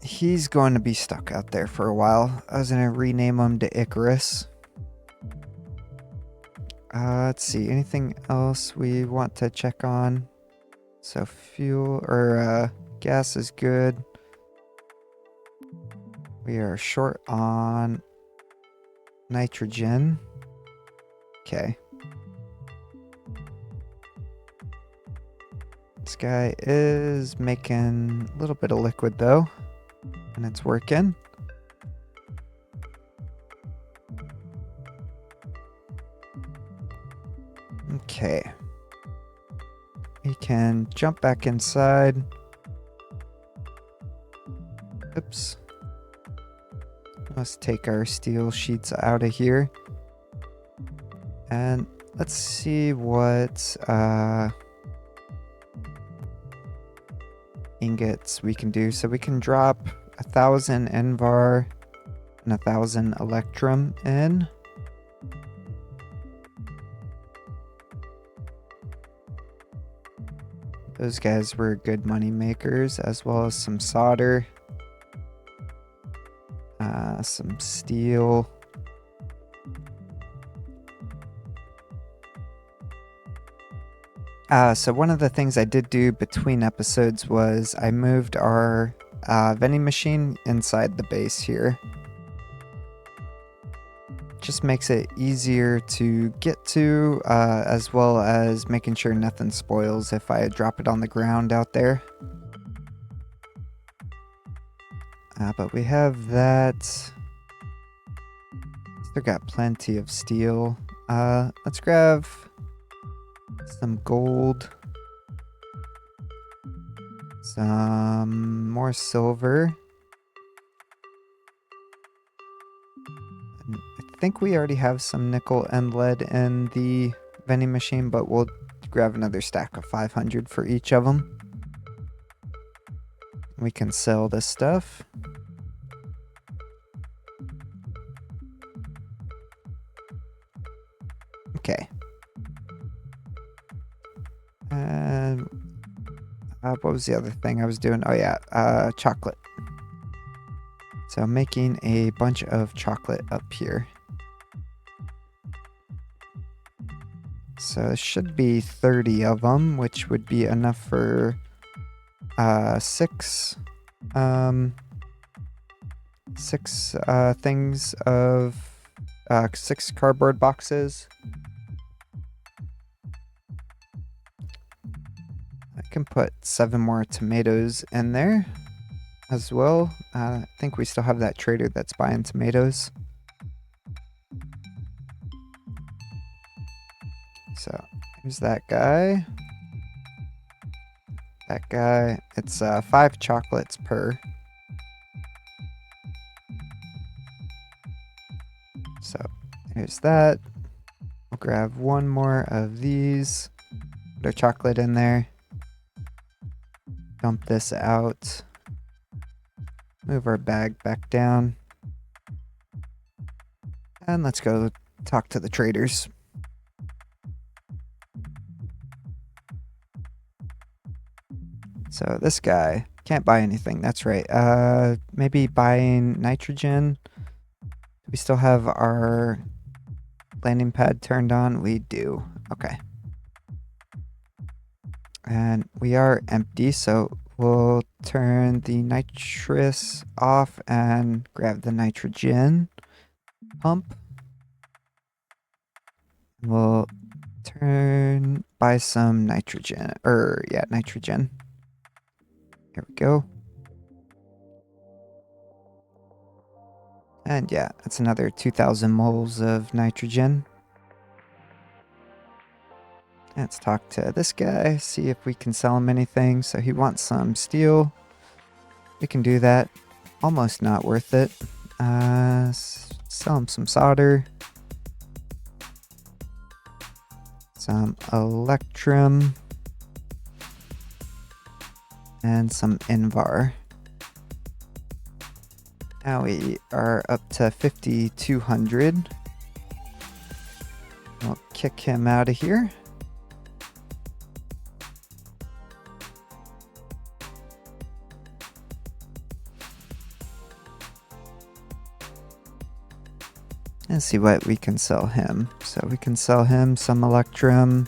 he's going to be stuck out there for a while. I was going to rename him to Icarus. Let's see. Anything else we want to check on? So fuel or gas is good. We are short on nitrogen. Okay. This guy is making a little bit of liquid though, and it's working. Okay. We can jump back inside. Oops. Let's take our steel sheets out of here. And let's see what ingots we can do. So we can drop 1,000 Envar and 1,000 Electrum in. Those guys were good money makers, as well as some solder, some steel. So one of the things I did do between episodes was I moved our vending machine inside the base here. Just makes it easier to get to, as well as making sure nothing spoils if I drop it on the ground out there. But we have that. Still got plenty of steel. Let's grab some gold. Some more silver. I think we already have some nickel and lead in the vending machine, but we'll grab another stack of 500 for each of them. We can sell this stuff. Okay. And what was the other thing I was doing? Oh yeah, chocolate. So making a bunch of chocolate up here. So it should be 30 of them, which would be enough for 6 things of 6 cardboard boxes. I can put 7 more tomatoes in there as well. I think we still have that trader that's buying tomatoes. So here's that guy. That guy. It's 5 chocolates per. So There's that. We'll grab one more of these. Put our chocolate in there. Dump this out. Move our bag back down. And let's go talk to the traders. So this guy can't buy anything. That's right. Maybe buying nitrogen. Do we still have our landing pad turned on? We do. Okay. And we are empty, so we'll turn the nitrous off and grab the nitrogen pump. We'll buy some nitrogen, nitrogen. Here we go. And yeah, that's another 2,000 moles of nitrogen. Let's talk to this guy, see if we can sell him anything. So he wants some steel. We can do that. Almost not worth it. Sell him some solder. Some electrum. And some invar. Now we are up to 5,200. We'll kick him out of here. And see what we can sell him. So we can sell him some electrum,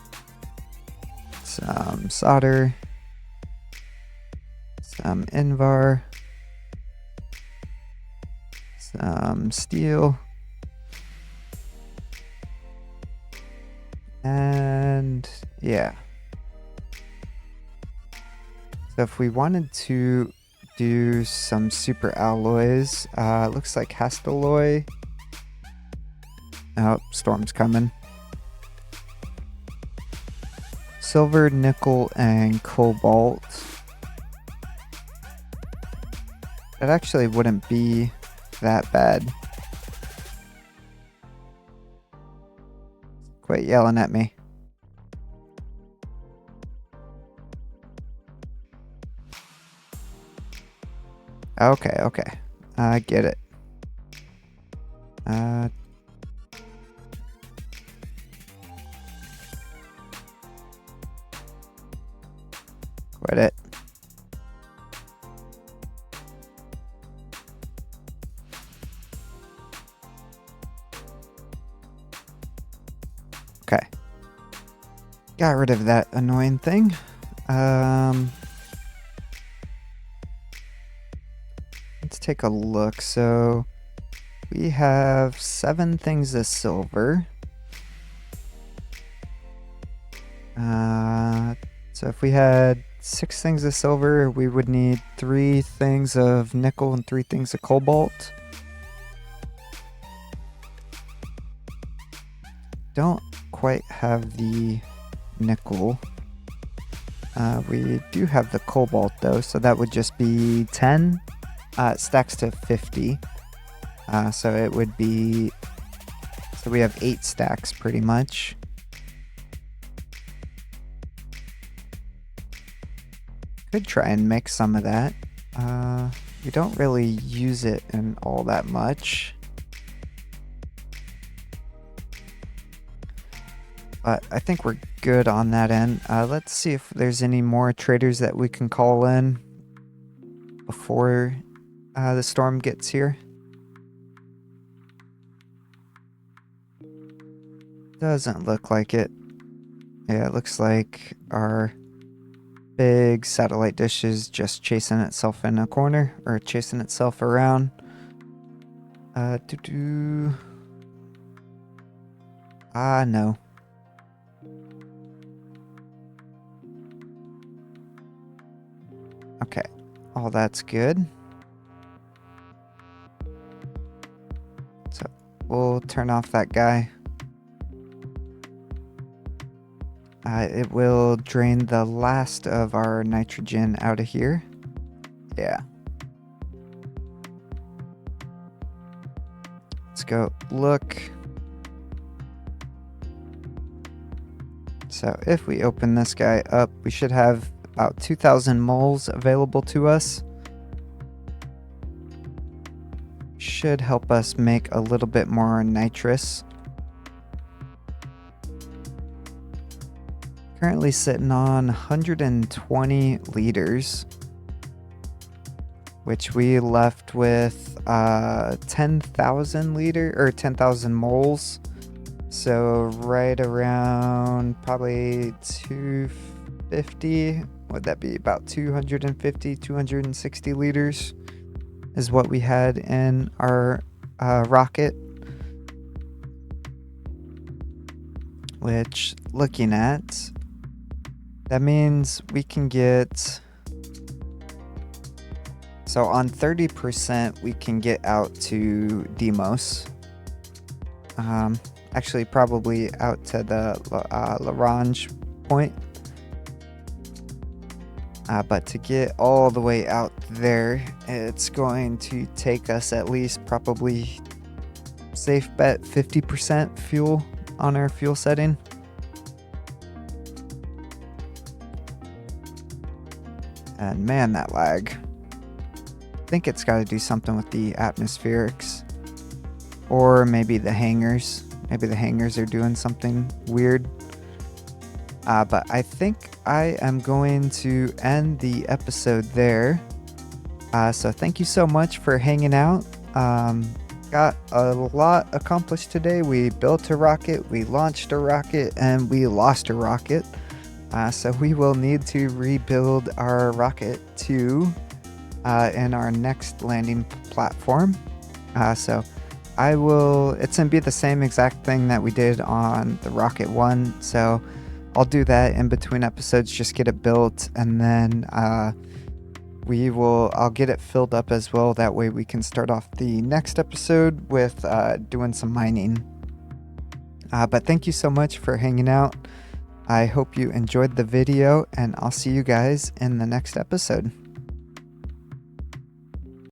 some solder, some invar, some steel, and yeah. So if we wanted to do some super alloys, looks like Hastalloy. Oh, storm's coming. Silver, nickel, and cobalt. That actually wouldn't be that bad. Quit yelling at me. Okay, okay. I get it. Quit it. Okay. Got rid of that annoying thing. Let's take a look. So we have 7 things of silver. So if we had 6 things of silver, we would need 3 things of nickel and 3 things of cobalt. Don't quite have the nickel. We do have the cobalt though, so that would just be 10. It stacks to 50. So it would be... So we have 8 stacks pretty much. Could try and make some of that. We don't really use it in all that much. But I think we're good on that end. Let's see if there's any more traders that we can call in before the storm gets here. Doesn't look like it. Yeah, it looks like our big satellite dish is just chasing itself in a corner, or chasing itself around. No. Okay, all that's good. So we'll turn off that guy. It will drain the last of our nitrogen out of here. Yeah. Let's go look. So if we open this guy up, we should have about 2,000 moles available to us. Should help us make a little bit more nitrous. Currently sitting on 120 liters, which we left with 10,000 liter or 10,000 moles. So right around probably 250. Would that be about 250, 260 liters is what we had in our rocket. Which, looking at, that means we can get, so on 30% we can get out to Demos. Actually probably out to the Larange point. But to get all the way out there, it's going to take us at least probably, safe bet, 50% fuel on our fuel setting. And man, that lag. I think it's got to do something with the atmospherics. Or maybe the hangars. Maybe the hangars are doing something weird. But I think I am going to end the episode there. So thank you so much for hanging out. Got a lot accomplished today. We built a rocket, we launched a rocket, and we lost a rocket. So we will need to rebuild our rocket too in our next landing platform. So it's going to be the same exact thing that we did on the Rocket 1. So I'll do that in between episodes, just get it built, and then I'll get it filled up as well. That way we can start off the next episode with doing some mining. But thank you so much for hanging out. I hope you enjoyed the video, and I'll see you guys in the next episode.